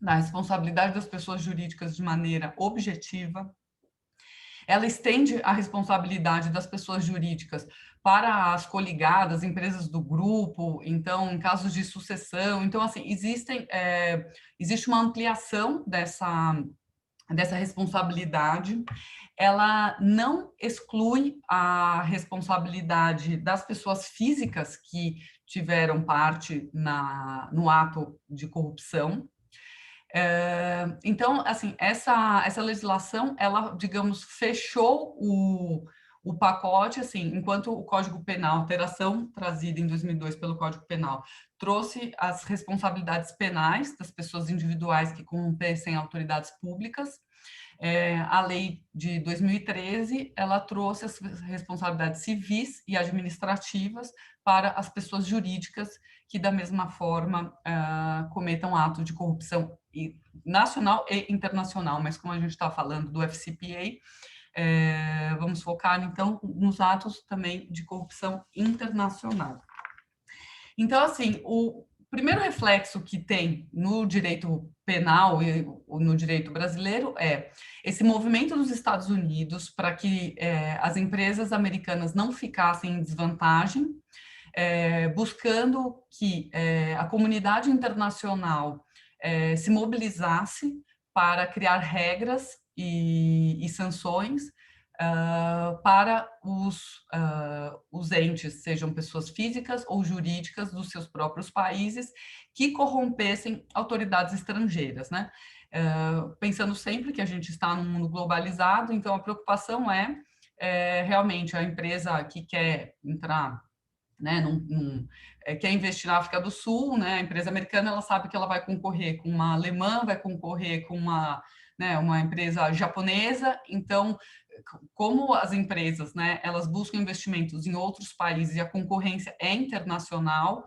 da responsabilidade das pessoas jurídicas de maneira objetiva. Ela estende a responsabilidade das pessoas jurídicas para as coligadas, empresas do grupo, então, em casos de sucessão. Então, assim, existe uma ampliação dessa responsabilidade. Ela não exclui a responsabilidade das pessoas físicas que tiveram parte no ato de corrupção. Então, assim, essa legislação, ela, digamos, fechou o pacote, assim, enquanto o Código Penal, a alteração trazida em 2002 pelo Código Penal, trouxe as responsabilidades penais das pessoas individuais que competecem autoridades públicas. A lei de 2013, ela trouxe as responsabilidades civis e administrativas para as pessoas jurídicas que, da mesma forma, cometam atos de corrupção nacional e internacional, mas como a gente está falando do FCPA, vamos focar, então, nos atos também de corrupção internacional. Então, assim, o primeiro reflexo que tem no direito penal e no direito brasileiro é esse movimento dos Estados Unidos para que as empresas americanas não ficassem em desvantagem, buscando que a comunidade internacional se mobilizasse para criar regras e sanções para os entes, sejam pessoas físicas ou jurídicas dos seus próprios países, que corrompessem autoridades estrangeiras, né? Pensando sempre que a gente está num mundo globalizado, então a preocupação realmente a empresa que quer entrar, né, quer investir na África do Sul, né, a empresa americana, ela sabe que ela vai concorrer com uma alemã, vai concorrer com uma empresa japonesa, então como as empresas, né, elas buscam investimentos em outros países e a concorrência é internacional,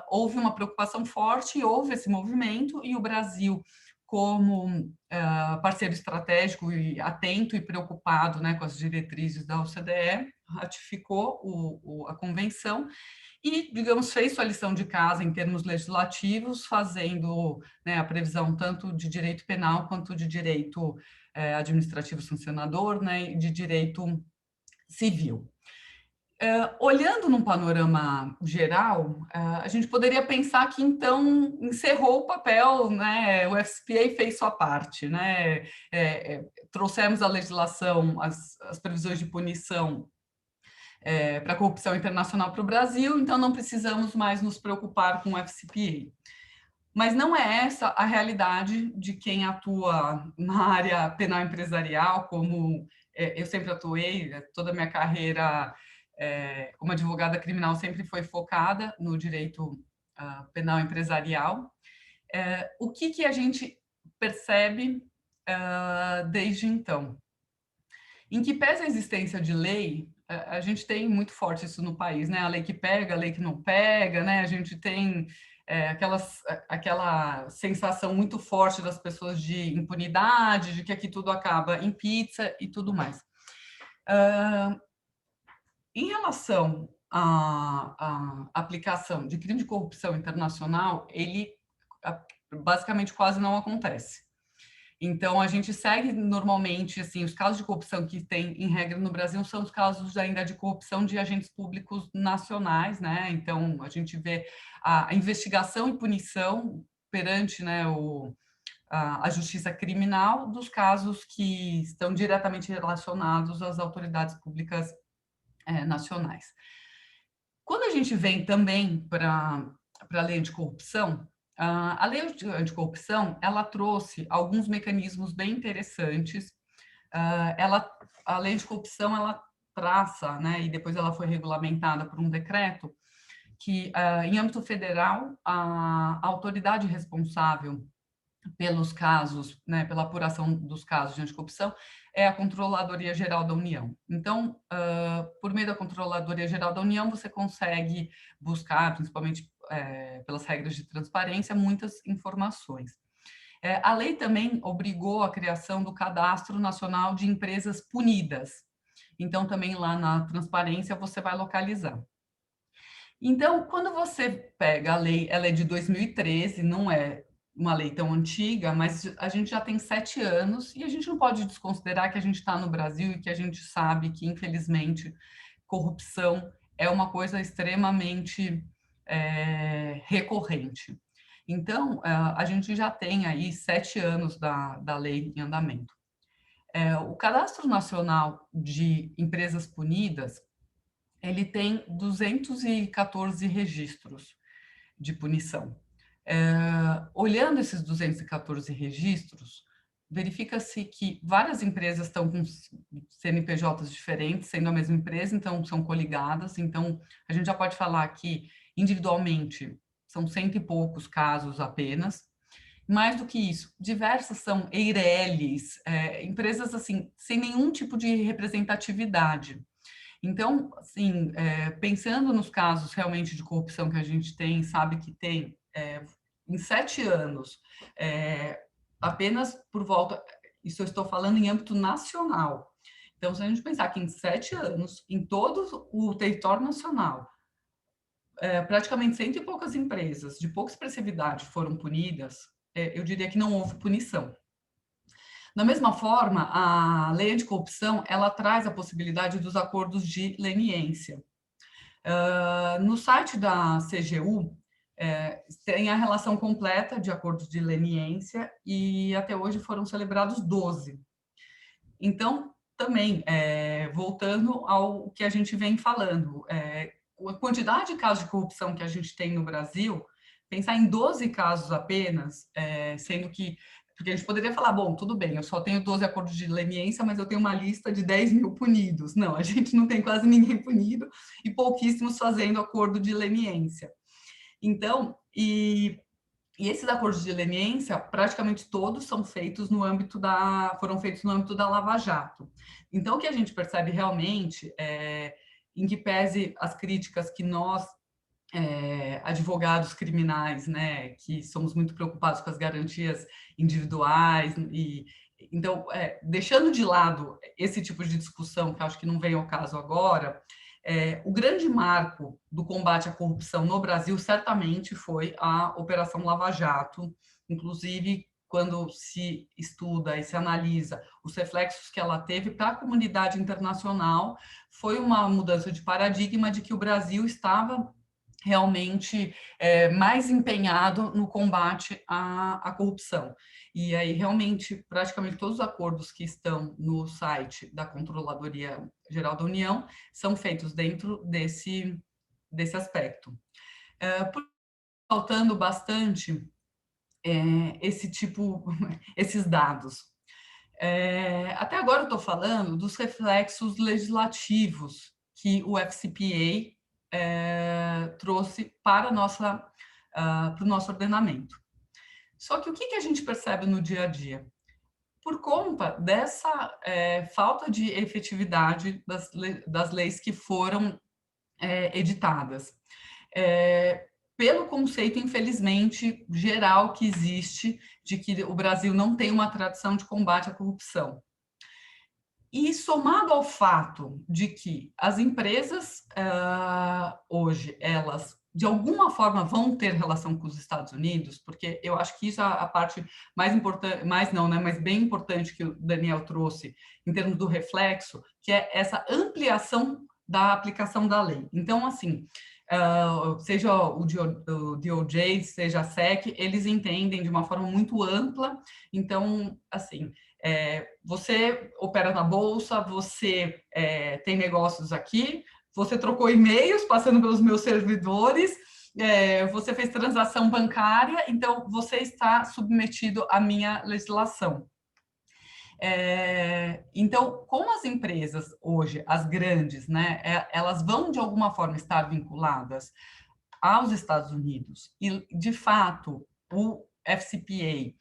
houve uma preocupação forte, houve esse movimento, e o Brasil, como parceiro estratégico e atento e preocupado, né, com as diretrizes da OCDE, ratificou a convenção e, digamos, fez sua lição de casa em termos legislativos, fazendo, né, a previsão tanto de direito penal quanto de direito administrativo sancionador, né, e de direito civil. Olhando num panorama geral, a gente poderia pensar que, então, encerrou o papel, né? O FCPA fez sua parte, né? Trouxemos a legislação, as previsões de punição para a corrupção internacional para o Brasil, então não precisamos mais nos preocupar com o FCPA. Mas não é essa a realidade de quem atua na área penal empresarial, como eu sempre atuei, toda a minha carreira como advogada criminal sempre foi focada no direito penal empresarial. O que a gente percebe desde então? Em que pese a existência de lei, a gente tem muito forte isso no país, né? A lei que pega, a lei que não pega, né? A gente tem aquela sensação muito forte das pessoas de impunidade, de que aqui tudo acaba em pizza e tudo mais. Em relação à aplicação de crime de corrupção internacional, ele basicamente quase não acontece. Então, a gente segue normalmente, assim, os casos de corrupção que tem, em regra, no Brasil, são os casos ainda de corrupção de agentes públicos nacionais, né? Então, a gente vê a investigação e punição perante, né, a justiça criminal dos casos que estão diretamente relacionados às autoridades públicas nacionais. Quando a gente vem também para a lei anticorrupção, a lei anticorrupção, ela trouxe alguns mecanismos bem interessantes. A lei anticorrupção, ela traça, né, e depois ela foi regulamentada por um decreto, que em âmbito federal, a autoridade responsável pelos casos, né, pela apuração dos casos de anticorrupção, é a Controladoria Geral da União. Então, por meio da Controladoria Geral da União, você consegue buscar, principalmente pelas regras de transparência, muitas informações. A lei também obrigou a criação do Cadastro Nacional de Empresas Punidas. Então, também lá na transparência, você vai localizar. Então, quando você pega a lei, ela é de 2013, não é uma lei tão antiga, mas a gente já tem 7 anos e a gente não pode desconsiderar que a gente está no Brasil e que a gente sabe que, infelizmente, corrupção é uma coisa extremamente recorrente. Então, a gente já tem aí 7 anos da lei em andamento. O Cadastro Nacional de Empresas Punidas, ele tem 214 registros de punição. Olhando esses 214 registros, verifica-se que várias empresas estão com CNPJs diferentes, sendo a mesma empresa, então são coligadas. Então, a gente já pode falar que, individualmente, são 100 e poucos casos apenas. Mais do que isso, diversas são EIRELIs, empresas assim, sem nenhum tipo de representatividade. Então, assim, pensando nos casos realmente de corrupção que a gente tem, sabe que tem, em 7 anos, apenas por volta, isso eu estou falando em âmbito nacional. Então, se a gente pensar que em 7 anos, em todo o território nacional, praticamente 100 e poucas empresas de pouca expressividade foram punidas, eu diria que não houve punição. Da mesma forma, a lei anticorrupção, ela traz a possibilidade dos acordos de leniência. No site da CGU, tem a relação completa de acordos de leniência e até hoje foram celebrados 12. Então, também, voltando ao que a gente vem falando, a quantidade de casos de corrupção que a gente tem no Brasil, pensar em 12 casos apenas, sendo que, porque a gente poderia falar, bom, tudo bem, eu só tenho 12 acordos de leniência, mas eu tenho uma lista de 10 mil punidos. Não, a gente não tem quase ninguém punido e pouquíssimos fazendo acordo de leniência. Então, E esses acordos de leniência, praticamente todos foram feitos no âmbito da Lava Jato. Então, o que a gente percebe realmente em que pese as críticas que nós, advogados criminais, né, que somos muito preocupados com as garantias individuais, então, deixando de lado esse tipo de discussão, que acho que não vem ao caso agora, o grande marco do combate à corrupção no Brasil certamente foi a Operação Lava Jato, inclusive quando se estuda e se analisa os reflexos que ela teve para a comunidade internacional, foi uma mudança de paradigma de que o Brasil estava realmente mais empenhado no combate à corrupção. E aí, realmente, praticamente todos os acordos que estão no site da Controladoria Geral da União são feitos dentro desse aspecto. Faltando bastante esses dados. Até agora eu estou falando dos reflexos legislativos que o FCPA trouxe para o nosso ordenamento. Só que o que a gente percebe no dia a dia? Por conta dessa falta de efetividade das leis que foram editadas, pelo conceito, infelizmente, geral que existe de que o Brasil não tem uma tradição de combate à corrupção. E somado ao fato de que as empresas, hoje, elas, de alguma forma, vão ter relação com os Estados Unidos, porque eu acho que isso é a parte mais importante, mas bem importante que o Daniel trouxe, em termos do reflexo, que é essa ampliação da aplicação da lei. Então, assim, seja o DOJ, seja a SEC, eles entendem de uma forma muito ampla. Então, assim, você opera na bolsa, você tem negócios aqui, você trocou e-mails passando pelos meus servidores, você fez transação bancária, então você está submetido à minha legislação. Então, como as empresas hoje, as grandes, né, elas vão de alguma forma estar vinculadas aos Estados Unidos e, de fato, o FCPA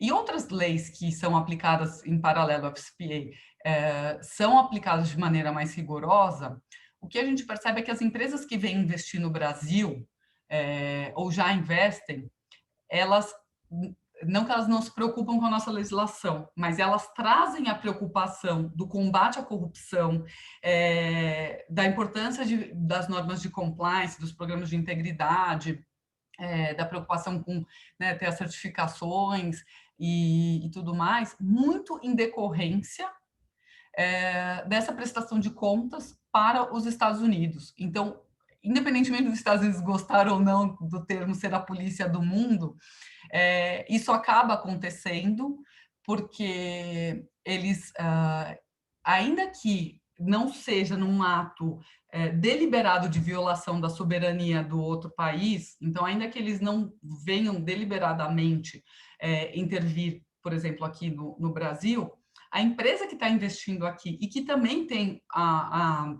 e outras leis que são aplicadas em paralelo ao FCPA são aplicadas de maneira mais rigorosa, o que a gente percebe é que as empresas que vêm investir no Brasil ou já investem, elas não que elas não se preocupam com a nossa legislação, mas elas trazem a preocupação do combate à corrupção, da importância das normas de compliance, dos programas de integridade, da preocupação com, né, ter as certificações e tudo mais, muito em decorrência dessa prestação de contas para os Estados Unidos. Então, independentemente dos Estados Unidos gostar ou não do termo ser a polícia do mundo, isso acaba acontecendo porque eles, ainda que não seja num ato deliberado de violação da soberania do outro país, então, ainda que eles não venham deliberadamente intervir, por exemplo, aqui no Brasil, a empresa que está investindo aqui e que também tem a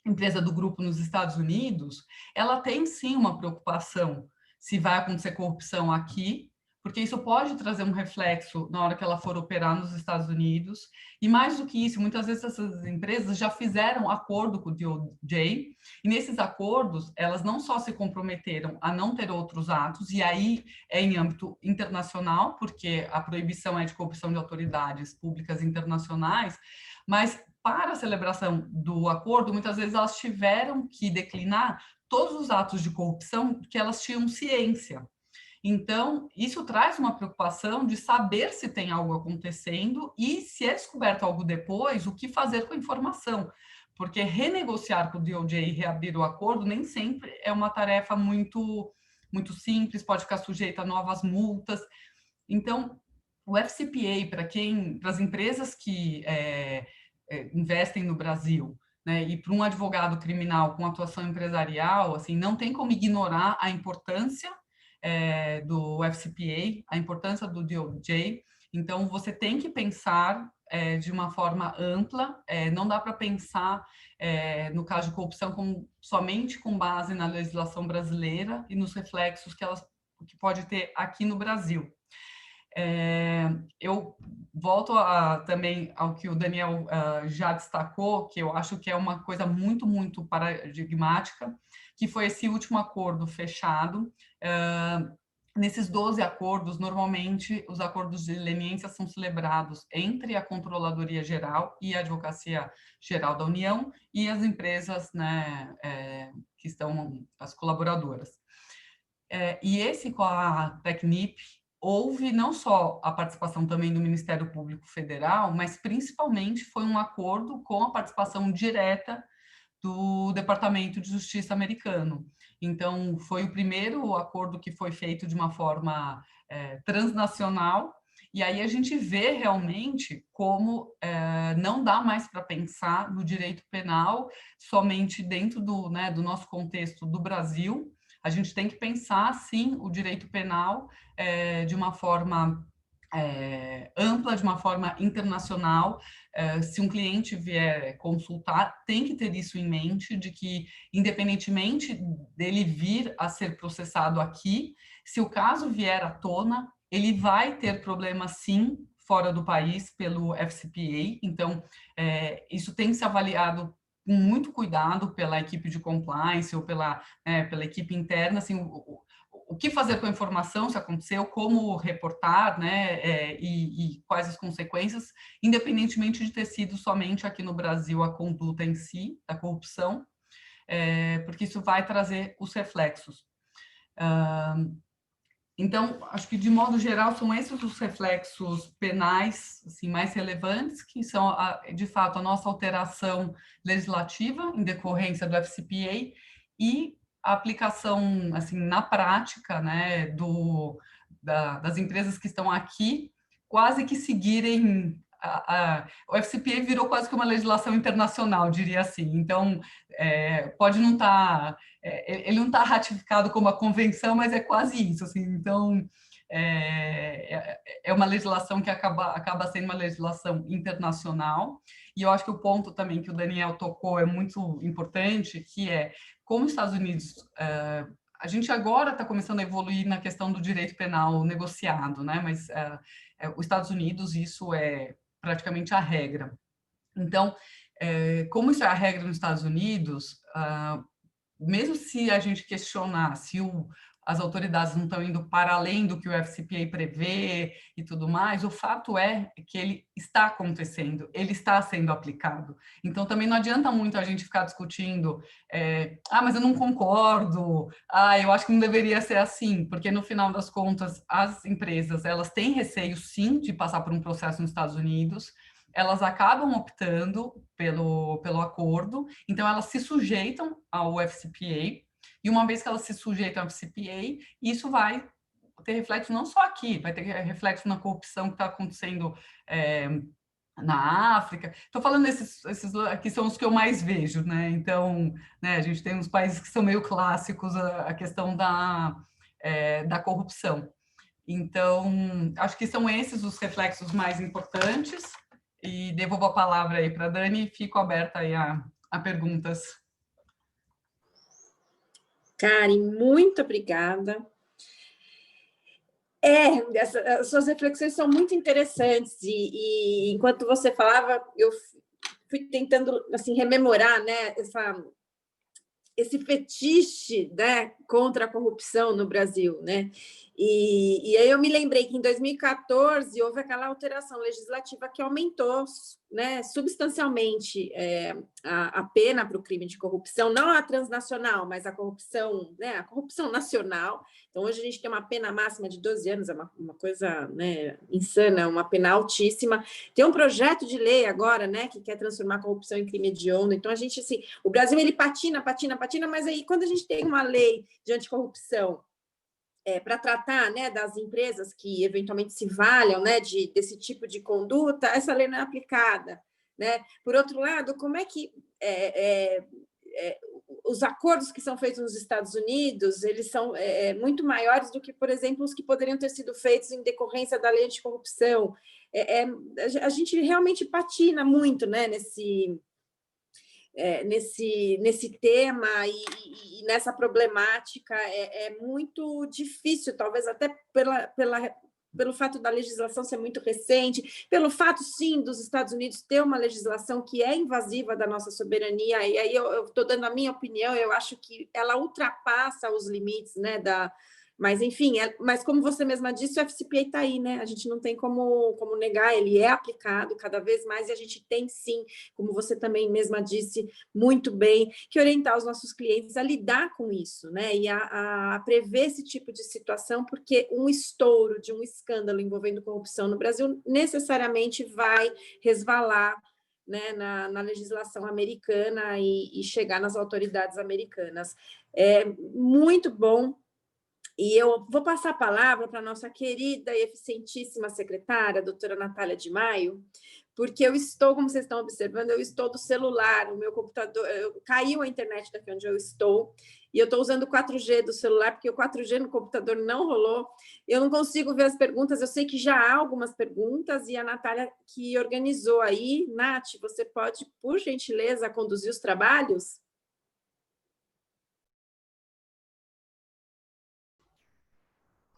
empresa do grupo nos Estados Unidos, ela tem sim uma preocupação se vai acontecer corrupção aqui, porque isso pode trazer um reflexo na hora que ela for operar nos Estados Unidos. E mais do que isso, muitas vezes essas empresas já fizeram acordo com o DOJ, e nesses acordos elas não só se comprometeram a não ter outros atos, e aí é em âmbito internacional, porque a proibição é de corrupção de autoridades públicas internacionais, mas para a celebração do acordo, muitas vezes elas tiveram que declinar todos os atos de corrupção que elas tinham ciência. Então, isso traz uma preocupação de saber se tem algo acontecendo e, se é descoberto algo depois, o que fazer com a informação. Porque renegociar com o DOJ e reabrir o acordo nem sempre é uma tarefa muito, muito simples, pode ficar sujeita a novas multas. Então, o FCPA, para as empresas que investem no Brasil, né, e para um advogado criminal com atuação empresarial, assim, não tem como ignorar a importância do FCPA, a importância do DOJ. Então, você tem que pensar de uma forma ampla, não dá para pensar no caso de corrupção somente com base na legislação brasileira e nos reflexos que que pode ter aqui no Brasil. Eu volto também ao que o Daniel já destacou, que eu acho que é uma coisa muito, muito paradigmática, que foi esse último acordo fechado. Nesses 12 acordos, normalmente, os acordos de leniência são celebrados entre a Controladoria Geral e a Advocacia Geral da União e as empresas, né, que estão, as colaboradoras. E esse com a Tecnip, houve não só a participação também do Ministério Público Federal, mas principalmente foi um acordo com a participação direta do Departamento de Justiça americano. Então, foi o primeiro acordo que foi feito de uma forma transnacional, e aí a gente vê realmente como não dá mais para pensar no direito penal somente dentro do nosso contexto do Brasil. A gente tem que pensar, sim, o direito penal de uma forma ampla, de uma forma internacional. Se um cliente vier consultar, tem que ter isso em mente, de que, independentemente dele vir a ser processado aqui, se o caso vier à tona, ele vai ter problema, sim, fora do país, pelo FCPA. Então, isso tem que ser avaliado com muito cuidado pela equipe de compliance ou pela equipe interna, assim, o que fazer com a informação, se aconteceu, como reportar, né, e quais as consequências, independentemente de ter sido somente aqui no Brasil a conduta em si, da corrupção, porque isso vai trazer os reflexos. Então, acho que, de modo geral, são esses os reflexos penais assim, mais relevantes, que são, de fato, a nossa alteração legislativa em decorrência do FCPA e a aplicação, assim, na prática, né, das empresas que estão aqui, quase que seguirem... o FCPA virou quase que uma legislação internacional, diria assim. Então, pode não estar... ele não está ratificado como a convenção, mas é quase isso. Assim. Então, é uma legislação que acaba sendo uma legislação internacional. E eu acho que o ponto também que o Daniel tocou é muito importante, que é, como os Estados Unidos... a gente agora está começando a evoluir na questão do direito penal negociado, né? Mas os Estados Unidos, isso é praticamente a regra. Então, como isso é a regra nos Estados Unidos, mesmo se a gente questionar se as autoridades não estão indo para além do que o FCPA prevê e tudo mais, o fato é que ele está acontecendo, ele está sendo aplicado. Então, também não adianta muito a gente ficar discutindo, mas eu não concordo, eu acho que não deveria ser assim, porque, no final das contas, as empresas, elas têm receio, sim, de passar por um processo nos Estados Unidos, elas acabam optando pelo acordo, então elas se sujeitam ao FCPA, e uma vez que elas se sujeitam ao FCPA, isso vai ter reflexo não só aqui, vai ter reflexo na corrupção que está acontecendo na África. Estou falando esses aqui são os que eu mais vejo, né? Então, né, a gente tem uns países que são meio clássicos a questão da corrupção. Então, acho que são esses os reflexos mais importantes. E devolvo a palavra aí para a Dani e fico aberta aí a perguntas. Karen, muito obrigada. As suas reflexões são muito interessantes e enquanto você falava, eu fui tentando assim, rememorar, né, esse fetiche, né, contra a corrupção no Brasil, né? E aí eu me lembrei que em 2014 houve aquela alteração legislativa que aumentou, né, substancialmente a pena para o crime de corrupção, não a transnacional, mas a corrupção, né, a corrupção nacional. Então, hoje a gente tem uma pena máxima de 12 anos, é uma coisa, né, insana, uma pena altíssima. Tem um projeto de lei agora, né, que quer transformar a corrupção em crime hediondo. Então, a gente, assim, o Brasil, ele patina, mas aí, quando a gente tem uma lei de anticorrupção para tratar, né, das empresas que eventualmente se valham, né, desse tipo de conduta, essa lei não é aplicada, né? Por outro lado, como é que os acordos que são feitos nos Estados Unidos, eles são muito maiores do que, por exemplo, os que poderiam ter sido feitos em decorrência da lei anticorrupção. A gente realmente patina muito, né, nesse tema e nessa problemática é muito difícil, talvez até pelo fato da legislação ser muito recente, pelo fato, sim, dos Estados Unidos ter uma legislação que é invasiva da nossa soberania, e aí eu estou dando a minha opinião, eu acho que ela ultrapassa os limites, né, mas, enfim, mas como você mesma disse, o FCPA está aí, né? A gente não tem como negar, ele é aplicado cada vez mais, e a gente tem, sim, como você também mesma disse muito bem, que orientar os nossos clientes a lidar com isso, né? E a prever esse tipo de situação, porque um estouro de um escândalo envolvendo corrupção no Brasil necessariamente vai resvalar, né, na legislação americana e chegar nas autoridades americanas. É muito bom. E eu vou passar a palavra para a nossa querida e eficientíssima secretária, a doutora Natália de Maio, porque eu estou, como vocês estão observando, eu estou do celular, o meu computador, caiu a internet daqui onde eu estou, e eu estou usando o 4G do celular, porque o 4G no computador não rolou, eu não consigo ver as perguntas, eu sei que já há algumas perguntas, e a Natália que organizou aí. Nath, você pode, por gentileza, conduzir os trabalhos?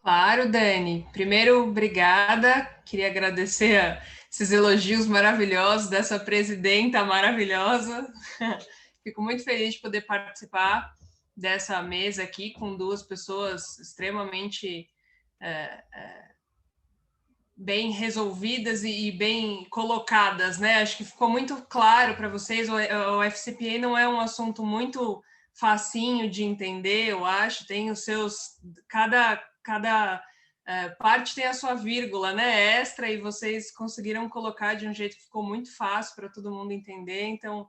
Claro, Dani. Primeiro, obrigada. Queria agradecer esses elogios maravilhosos dessa presidenta maravilhosa. Fico muito feliz de poder participar dessa mesa aqui com duas pessoas extremamente bem resolvidas e bem colocadas, né? Acho que ficou muito claro para vocês, o FCPA não é um assunto muito facinho de entender, eu acho, tem os seus... Cada parte tem a sua vírgula, né, extra, e vocês conseguiram colocar de um jeito que ficou muito fácil para todo mundo entender, então,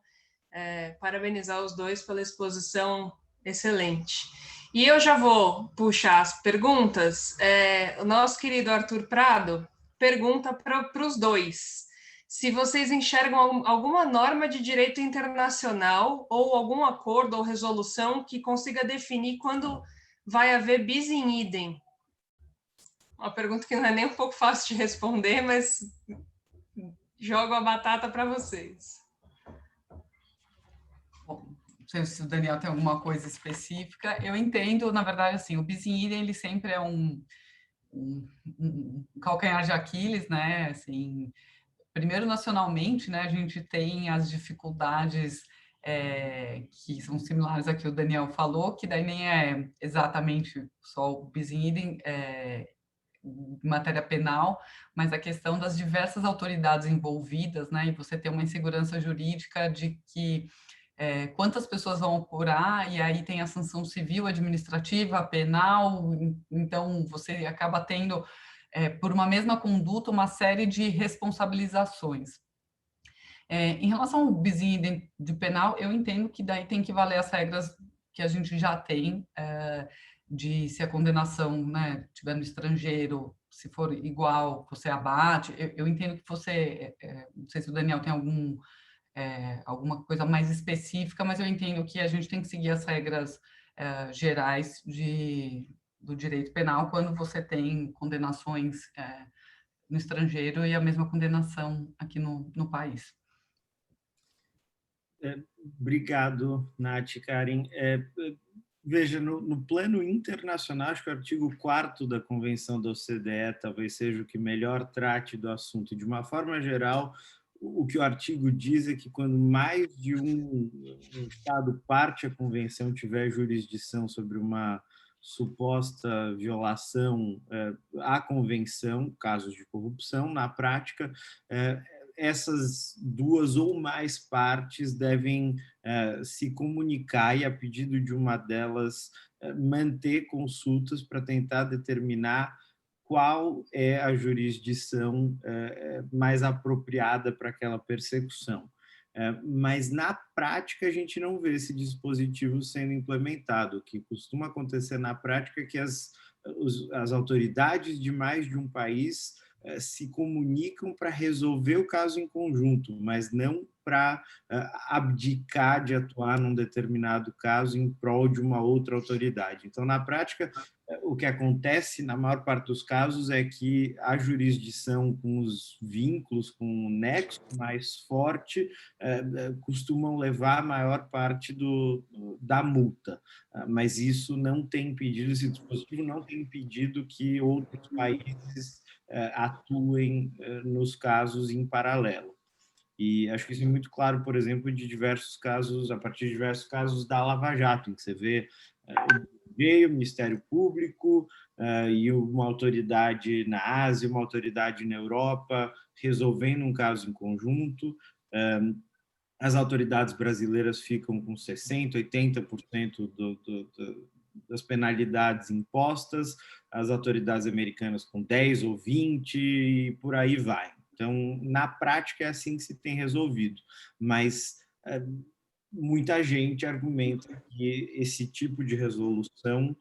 parabenizar os dois pela exposição excelente. E eu já vou puxar as perguntas. O nosso querido Arthur Prado pergunta para os dois se vocês enxergam alguma norma de direito internacional ou algum acordo ou resolução que consiga definir quando vai haver bis in idem. Uma pergunta que não é nem um pouco fácil de responder, mas jogo a batata para vocês. Bom, não sei se o Daniel tem alguma coisa específica. Eu entendo, na verdade, assim, o bis in idem, ele sempre é um calcanhar de Aquiles, né? Assim, primeiro, nacionalmente, né, a gente tem as dificuldades que são similares a que o Daniel falou, que daí nem é exatamente só o bis in idem, em matéria penal, mas a questão das diversas autoridades envolvidas, né, e você ter uma insegurança jurídica de que quantas pessoas vão apurar, e aí tem a sanção civil, administrativa, penal, então você acaba tendo, por uma mesma conduta, uma série de responsabilizações. Em relação ao bis in idem de penal, eu entendo que daí tem que valer as regras que a gente já tem, de se a condenação, né, estiver no estrangeiro, se for igual, você abate. Eu entendo que você, não sei se o Daniel tem alguma coisa mais específica, mas eu entendo que a gente tem que seguir as regras gerais do direito penal quando você tem condenações no estrangeiro e a mesma condenação aqui no país. Obrigado, Nath, Karen. Veja, no plano internacional, acho que o artigo 4º da Convenção da OCDE talvez seja o que melhor trate do assunto. De uma forma geral, o que o artigo diz é que quando mais de um Estado parte à Convenção tiver jurisdição sobre uma suposta violação à Convenção, casos de corrupção, na prática, essas duas ou mais partes devem se comunicar e, a pedido de uma delas, manter consultas para tentar determinar qual é a jurisdição mais apropriada para aquela persecução. Mas, na prática, a gente não vê esse dispositivo sendo implementado. O que costuma acontecer na prática é que as autoridades de mais de um país se comunicam para resolver o caso em conjunto, mas não para abdicar de atuar num determinado caso em prol de uma outra autoridade. Então, na prática, o que acontece na maior parte dos casos é que a jurisdição com os vínculos, com o nexo mais forte, costumam levar a maior parte da multa. Mas isso não tem impedido, esse dispositivo não tem impedido que outros países atuem nos casos em paralelo. E acho que isso é muito claro, por exemplo, de diversos casos, a partir de diversos casos da Lava Jato, em que você vê o Ministério Público e uma autoridade na Ásia, uma autoridade na Europa, resolvendo um caso em conjunto. As autoridades brasileiras ficam com 60%, 80% das penalidades impostas, as autoridades americanas com 10% ou 20%, e por aí vai. Então, na prática, é assim que se tem resolvido. Mas muita gente argumenta que esse tipo de resolução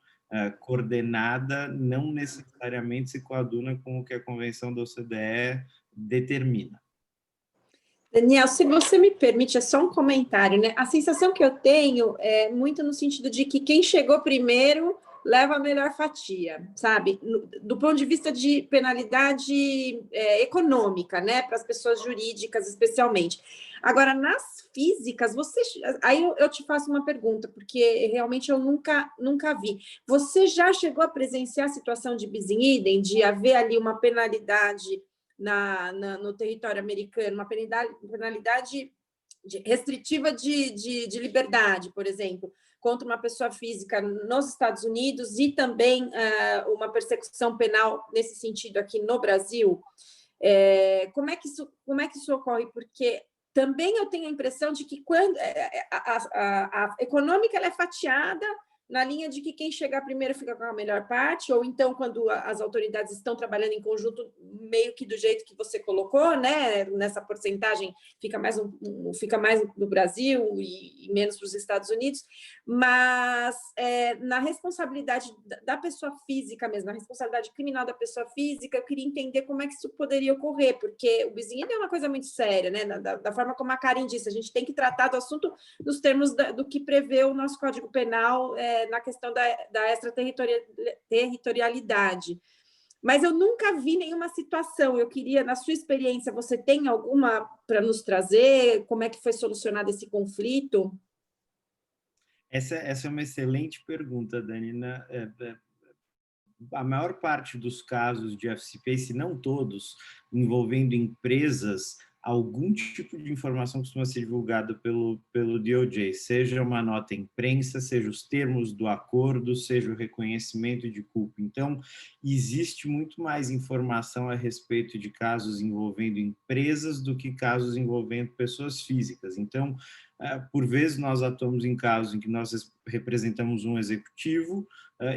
coordenada não necessariamente se coaduna com o que a Convenção da OCDE determina. Daniel, se você me permite, é só um comentário, né? A sensação que eu tenho é muito no sentido de que quem chegou primeiro leva a melhor fatia, sabe? Do ponto de vista de penalidade econômica, né? Para as pessoas jurídicas, especialmente. Agora, nas físicas, aí eu te faço uma pergunta, porque realmente eu nunca vi. Você já chegou a presenciar a situação de bis in idem, de haver ali uma penalidade no território americano, uma penalidade restritiva de liberdade, por exemplo, contra uma pessoa física nos Estados Unidos e também uma persecução penal nesse sentido aqui no Brasil? Como é que isso ocorre? Porque também eu tenho a impressão de que quando a econômica ela é fatiada na linha de que quem chegar primeiro fica com a melhor parte, ou então, quando as autoridades estão trabalhando em conjunto, meio que do jeito que você colocou, né? Nessa porcentagem, fica mais no Brasil e menos para os Estados Unidos, mas na responsabilidade da pessoa física mesmo, na responsabilidade criminal da pessoa física, eu queria entender como é que isso poderia ocorrer, porque o bis in idem é uma coisa muito séria, né? Da forma como a Karen disse, a gente tem que tratar do assunto nos termos do que prevê o nosso Código Penal na questão da extraterritorialidade. Mas eu nunca vi nenhuma situação. Eu queria, na sua experiência, você tem alguma para nos trazer? Como é que foi solucionado esse conflito? Essa é uma excelente pergunta, Danina. A maior parte dos casos de FCPA, se não todos, envolvendo empresas, algum tipo de informação costuma ser divulgada pelo DOJ, seja uma nota à imprensa, seja os termos do acordo, seja o reconhecimento de culpa. Então, existe muito mais informação a respeito de casos envolvendo empresas do que casos envolvendo pessoas físicas. Então, por vezes, nós atuamos em casos em que nós representamos um executivo,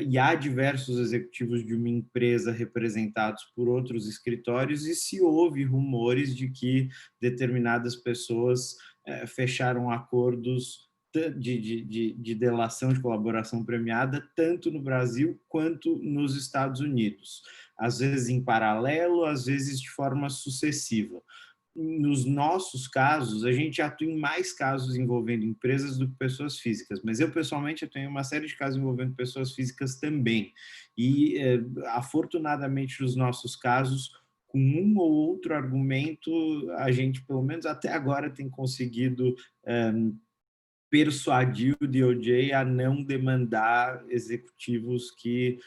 e há diversos executivos de uma empresa representados por outros escritórios, e se houve rumores de que determinadas pessoas fecharam acordos de delação de colaboração premiada, tanto no Brasil quanto nos Estados Unidos. Às vezes em paralelo, às vezes de forma sucessiva. Nos nossos casos, a gente atua em mais casos envolvendo empresas do que pessoas físicas, mas eu, pessoalmente, eu tenho uma série de casos envolvendo pessoas físicas também. E, afortunadamente, nos nossos casos, com um ou outro argumento, a gente, pelo menos até agora, tem conseguido persuadir o DOJ a não demandar executivos que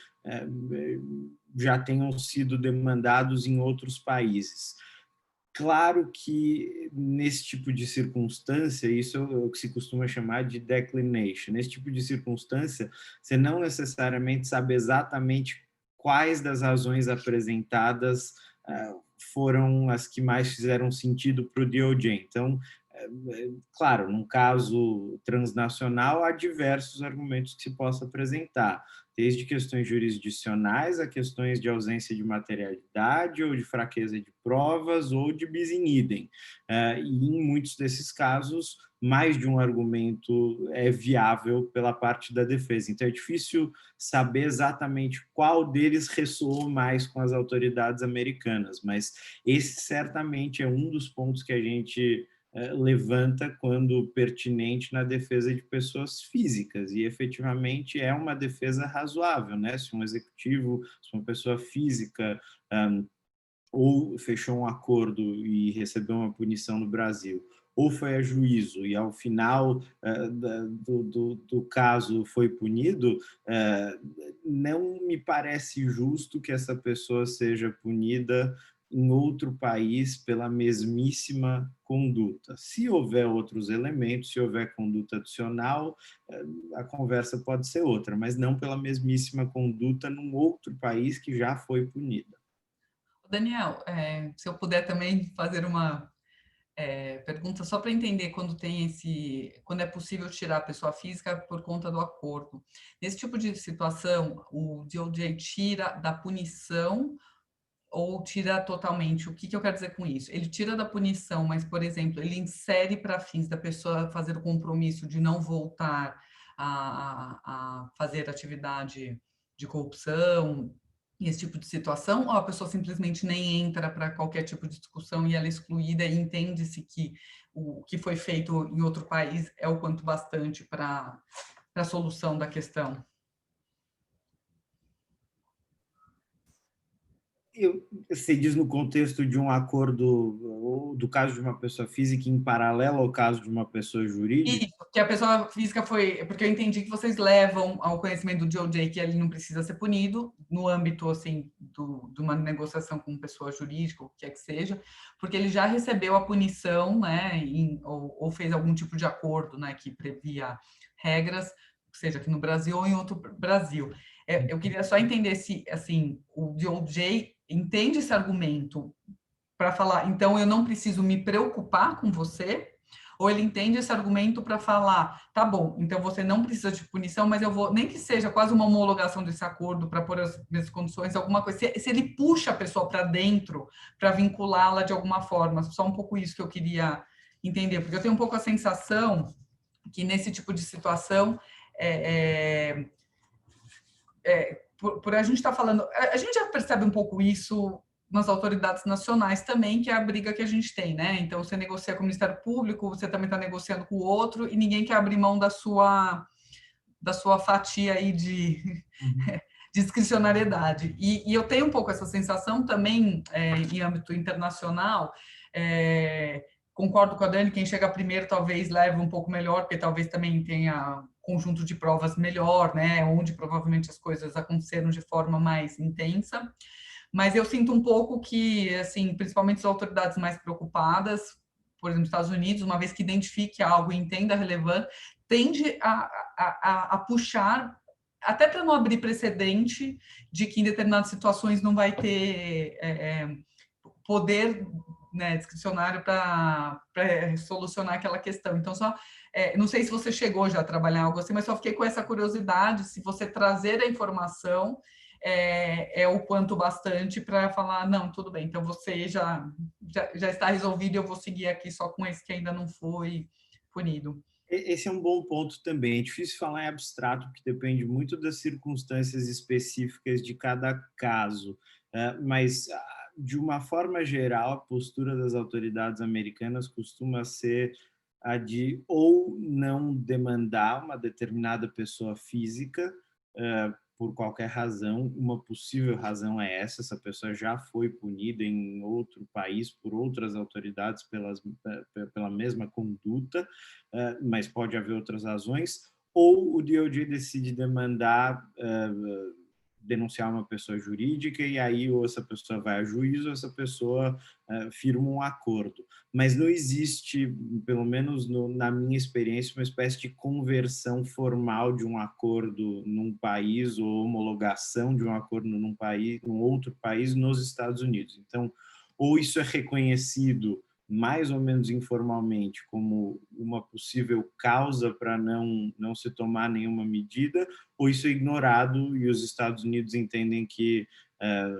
já tenham sido demandados em outros países. Claro que, nesse tipo de circunstância, isso é o que se costuma chamar de declination. Nesse tipo de circunstância, você não necessariamente sabe exatamente quais das razões apresentadas foram as que mais fizeram sentido para o DOJ. Então, claro, num caso transnacional, há diversos argumentos que se possa apresentar, desde questões jurisdicionais a questões de ausência de materialidade ou de fraqueza de provas ou de bis in idem. E em muitos desses casos, mais de um argumento é viável pela parte da defesa. Então, é difícil saber exatamente qual deles ressoou mais com as autoridades americanas, mas esse certamente é um dos pontos que a gente levanta quando pertinente na defesa de pessoas físicas, e efetivamente é uma defesa razoável, né? Se um executivo, se uma pessoa física ou fechou um acordo e recebeu uma punição no Brasil, ou foi a juízo e ao final do caso foi punido, não me parece justo que essa pessoa seja punida em outro país pela mesmíssima conduta. Se houver outros elementos, se houver conduta adicional, a conversa pode ser outra, mas não pela mesmíssima conduta num outro país que já foi punida. Daniel, se eu puder também fazer uma pergunta só para entender quando é possível tirar a pessoa física por conta do acordo. Nesse tipo de situação, o DOJ tira da punição ou tira totalmente? O que eu quero dizer com isso? Ele tira da punição, mas, por exemplo, ele insere para fins da pessoa fazer o compromisso de não voltar a fazer atividade de corrupção, esse tipo de situação, ou a pessoa simplesmente nem entra para qualquer tipo de discussão e ela é excluída e entende-se que o que foi feito em outro país é o quanto bastante para a solução da questão? Você diz no contexto de um acordo, ou do caso de uma pessoa física em paralelo ao caso de uma pessoa jurídica? Isso, que a pessoa física foi... Porque eu entendi que vocês levam ao conhecimento do DOJ que ele não precisa ser punido no âmbito, assim, de uma negociação com pessoa jurídica, o que quer que seja, porque ele já recebeu a punição, né, ou fez algum tipo de acordo, né, que previa regras, seja aqui no Brasil ou em outro Brasil. Eu queria só entender se, assim, o DOJ entende esse argumento para falar, então eu não preciso me preocupar com você, ou ele entende esse argumento para falar, tá bom, então você não precisa de punição, mas eu vou, nem que seja quase uma homologação desse acordo para pôr as mesmas condições, alguma coisa, se ele puxa a pessoa para dentro, para vinculá-la de alguma forma, só um pouco isso que eu queria entender, porque eu tenho um pouco a sensação que nesse tipo de situação, por a gente estar falando, a gente já percebe um pouco isso nas autoridades nacionais também, que é a briga que a gente tem, né? Então, você negocia com o Ministério Público, você também está negociando com o outro, e ninguém quer abrir mão da sua fatia aí de discricionariedade. E eu tenho um pouco essa sensação também em âmbito internacional. Concordo com a Dani, quem chega primeiro talvez leve um pouco melhor, porque talvez também tenha conjunto de provas melhor, né? Onde provavelmente as coisas aconteceram de forma mais intensa. Mas eu sinto um pouco que, assim, principalmente as autoridades mais preocupadas, por exemplo, nos Estados Unidos, uma vez que identifique algo e entenda a relevância, tende a puxar, até para não abrir precedente de que em determinadas situações não vai ter poder, né, discricionário para solucionar aquela questão. Então, só não sei se você chegou já a trabalhar algo assim, mas só fiquei com essa curiosidade, se você trazer a informação o quanto bastante para falar, não, tudo bem, então você já está resolvido, eu vou seguir aqui só com esse que ainda não foi punido. Esse é um bom ponto também. É difícil falar em abstrato, porque depende muito das circunstâncias específicas de cada caso, mas de uma forma geral, a postura das autoridades americanas costuma ser a de ou não demandar uma determinada pessoa física por qualquer razão. Uma possível razão é essa pessoa já foi punida em outro país por outras autoridades pela mesma conduta, mas pode haver outras razões, ou o DOJ decide demandar denunciar uma pessoa jurídica, e aí ou essa pessoa vai a juízo ou essa pessoa firma um acordo. Mas não existe, pelo menos na minha experiência, uma espécie de conversão formal de um acordo num país ou homologação de um acordo num outro país nos Estados Unidos. Então, ou isso é reconhecido mais ou menos informalmente como uma possível causa para não se tomar nenhuma medida, ou isso é ignorado e os Estados Unidos entendem que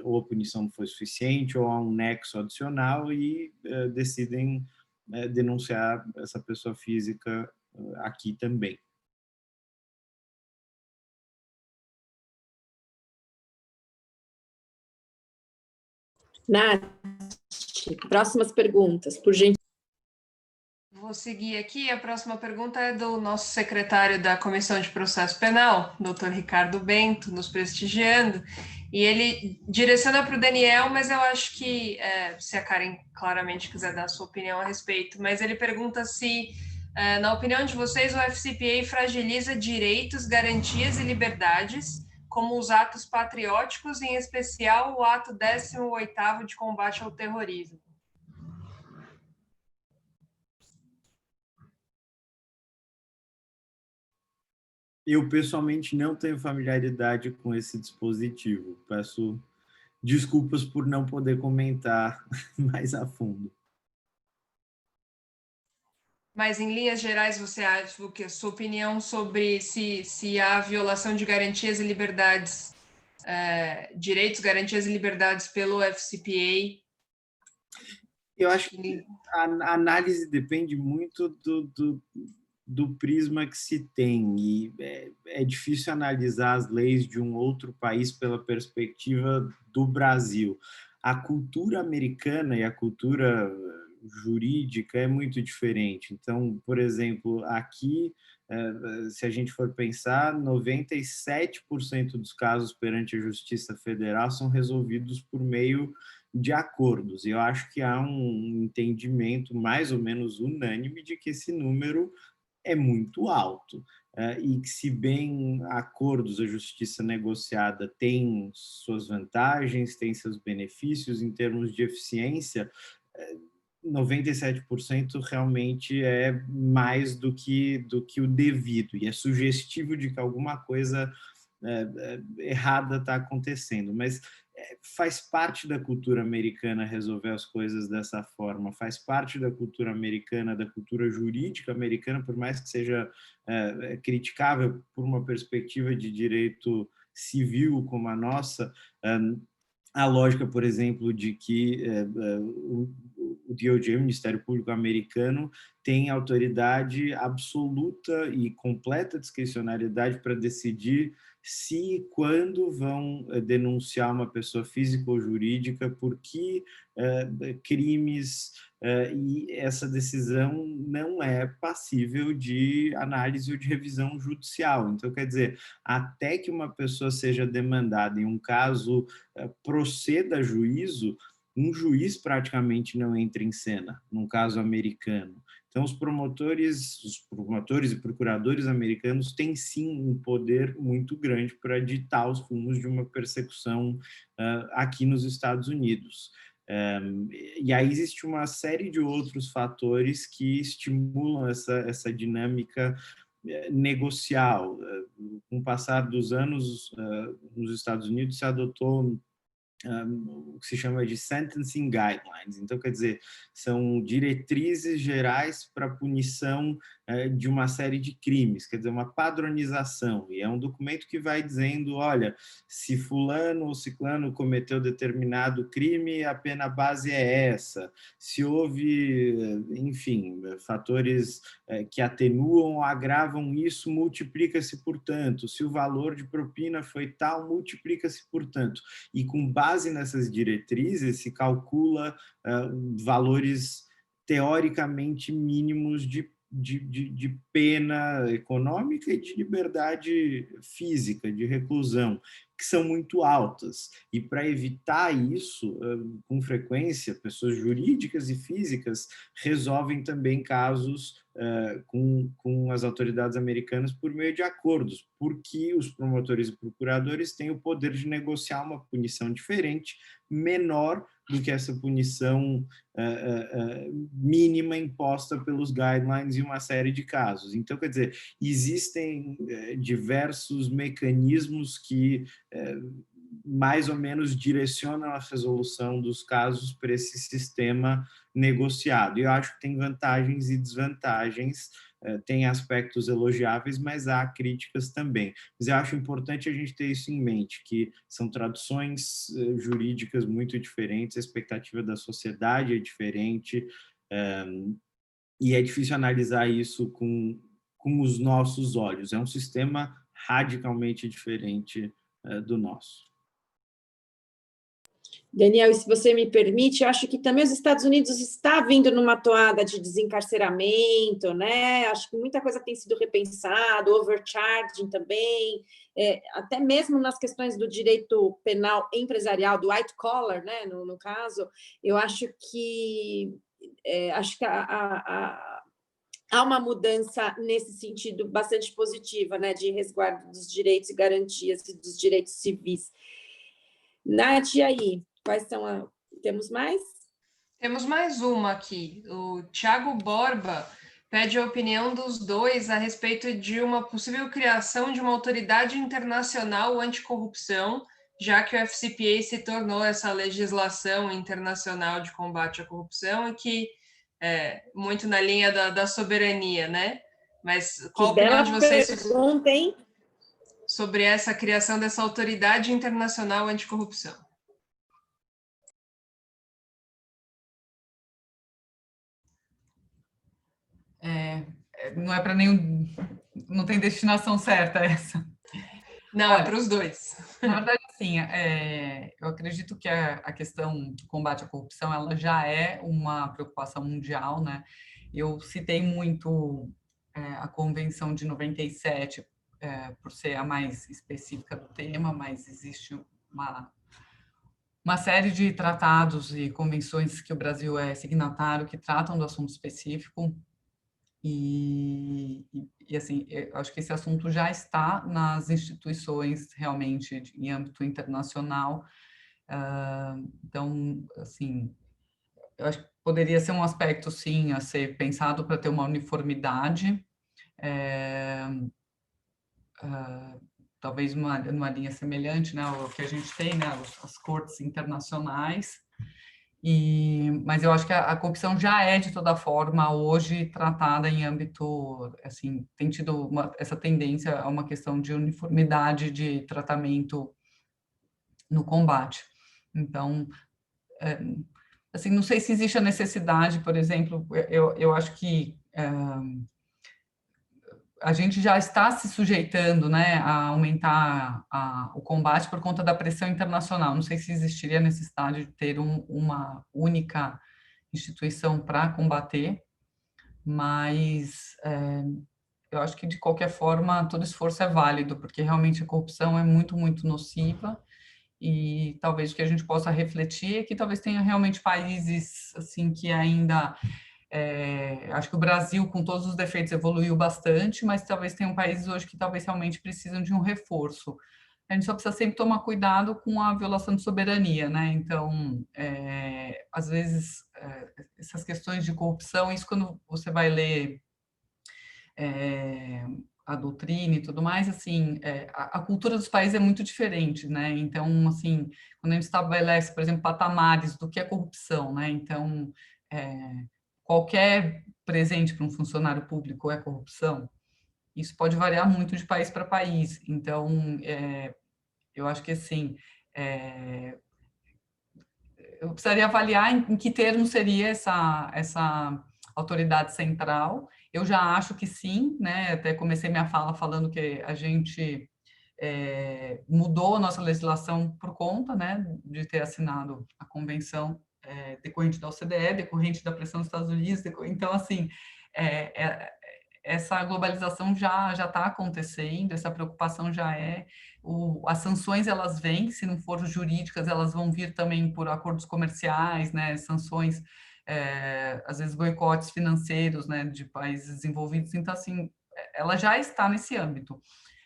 ou a punição não foi suficiente ou há um nexo adicional e decidem denunciar essa pessoa física aqui também. Nath, próximas perguntas, por gentileza. Vou seguir aqui. A próxima pergunta é do nosso secretário da Comissão de Processo Penal, doutor Ricardo Bento, nos prestigiando. E ele direciona para o Daniel, mas eu acho que, se a Karen claramente quiser dar a sua opinião a respeito, mas ele pergunta se, na opinião de vocês, o FCPA fragiliza direitos, garantias e liberdades, como os atos patrióticos, em especial o ato 18º de combate ao terrorismo. Eu, pessoalmente, não tenho familiaridade com esse dispositivo. Peço desculpas por não poder comentar mais a fundo. Mas, em linhas gerais, você acha que a sua opinião sobre se há violação de garantias e liberdades, direitos, garantias e liberdades pelo FCPA? Eu acho que a análise depende muito do prisma que se tem, e é difícil analisar as leis de um outro país pela perspectiva do Brasil. A cultura americana e a cultura jurídica é muito diferente. Então, por exemplo, aqui, se a gente for pensar, 97% dos casos perante a Justiça Federal são resolvidos por meio de acordos. E eu acho que há um entendimento mais ou menos unânime de que esse número é muito alto, e que, se bem acordos, a justiça negociada tem suas vantagens, tem seus benefícios em termos de eficiência, 97% realmente é mais do que o devido, e é sugestivo de que alguma coisa errada está acontecendo, mas faz parte da cultura americana resolver as coisas dessa forma, faz parte da cultura americana, da cultura jurídica americana, por mais que seja criticável por uma perspectiva de direito civil como a nossa, a lógica, por exemplo, de que o DOJ, o Ministério Público Americano, tem autoridade absoluta e completa discricionariedade para decidir se e quando vão denunciar uma pessoa física ou jurídica, por que crimes, e essa decisão não é passível de análise ou de revisão judicial. Então, quer dizer, até que uma pessoa seja demandada em um caso proceda a juízo, um juiz praticamente não entra em cena, num caso americano. Então, os promotores e procuradores americanos têm, sim, um poder muito grande para ditar os rumos de uma persecução aqui nos Estados Unidos. E aí existe uma série de outros fatores que estimulam essa dinâmica negocial. Com o passar dos anos, nos Estados Unidos se adotou o que se chama de sentencing guidelines. Então, quer dizer, são diretrizes gerais para punição de uma série de crimes, quer dizer, uma padronização. E é um documento que vai dizendo, olha, se fulano ou ciclano cometeu determinado crime, a pena base é essa. Se houve, enfim, fatores que atenuam ou agravam isso, multiplica-se por tanto. Se o valor de propina foi tal, multiplica-se por tanto. E com base nessas diretrizes se calcula valores teoricamente mínimos de pena econômica e de liberdade física, de reclusão, que são muito altas. E para evitar isso, com frequência, pessoas jurídicas e físicas resolvem também casos com as autoridades americanas por meio de acordos, porque os promotores e procuradores têm o poder de negociar uma punição diferente, menor do que essa punição mínima imposta pelos guidelines em uma série de casos. Então, quer dizer, existem diversos mecanismos que mais ou menos direcionam a resolução dos casos para esse sistema negociado. E eu acho que tem vantagens e desvantagens, tem aspectos elogiáveis, mas há críticas também. Mas eu acho importante a gente ter isso em mente, que são traduções jurídicas muito diferentes, a expectativa da sociedade é diferente, e é difícil analisar isso com os nossos olhos. É um sistema radicalmente diferente do nosso. Daniel, e se você me permite, eu acho que também os Estados Unidos está vindo numa toada de desencarceramento, né? Acho que muita coisa tem sido repensado, overcharging também, até mesmo nas questões do direito penal empresarial, do white collar, né? No caso, eu acho que há uma mudança nesse sentido bastante positiva, né? De resguardo dos direitos e garantias e dos direitos civis. Nath, e aí? Quais são Temos mais? Temos mais uma aqui. O Thiago Borba pede a opinião dos dois a respeito de uma possível criação de uma autoridade internacional anticorrupção, já que o FCPA se tornou essa legislação internacional de combate à corrupção e que é muito na linha da soberania, né? Mas qual a opinião de vocês pergunta, hein? Sobre essa criação dessa autoridade internacional anticorrupção? Não é para nenhum... Não tem destinação certa essa. Não, olha, é para os dois. Na verdade, assim, eu acredito que a questão do combate à corrupção ela já é uma preocupação mundial, né? Eu citei muito a Convenção de 97 por ser a mais específica do tema, mas existe uma série de tratados e convenções que o Brasil é signatário que tratam do assunto específico. E assim, eu acho que esse assunto já está nas instituições realmente em âmbito internacional. Então, assim, eu acho que poderia ser um aspecto, sim, a ser pensado para ter uma uniformidade, talvez numa linha semelhante, né, ao que a gente tem, né, as cortes internacionais. Mas eu acho que a corrupção já é, de toda forma, hoje tratada em âmbito, assim, tem tido essa tendência a uma questão de uniformidade de tratamento no combate. Então, assim, não sei se existe a necessidade, por exemplo, eu acho que a gente já está se sujeitando, né, a aumentar o combate por conta da pressão internacional. Não sei se existiria a necessidade de ter uma única instituição para combater, mas eu acho que, de qualquer forma, todo esforço é válido, porque realmente a corrupção é muito, muito nociva, e talvez o que a gente possa refletir é que talvez tenha realmente países assim que ainda... acho que o Brasil, com todos os defeitos, evoluiu bastante, mas talvez tenham países hoje que talvez realmente precisam de um reforço. A gente só precisa sempre tomar cuidado com a violação de soberania, né? Então, às vezes, essas questões de corrupção, isso quando você vai ler a doutrina e tudo mais, assim, a cultura dos países é muito diferente, né? Então, assim, quando a gente estabelece, por exemplo, patamares do que é corrupção, né? Então, qualquer presente para um funcionário público é corrupção, isso pode variar muito de país para país. Então, eu acho que, assim, eu precisaria avaliar em que termos seria essa autoridade central. Eu já acho que sim, né? Até comecei minha fala falando que a gente mudou a nossa legislação por conta, né, de ter assinado a convenção decorrente da OCDE, decorrente da pressão dos Estados Unidos. Então, assim, essa globalização já está acontecendo, essa preocupação já as sanções elas vêm, se não for jurídicas, elas vão vir também por acordos comerciais, né, sanções, às vezes boicotes financeiros, né, de países desenvolvidos. Então, assim, ela já está nesse âmbito.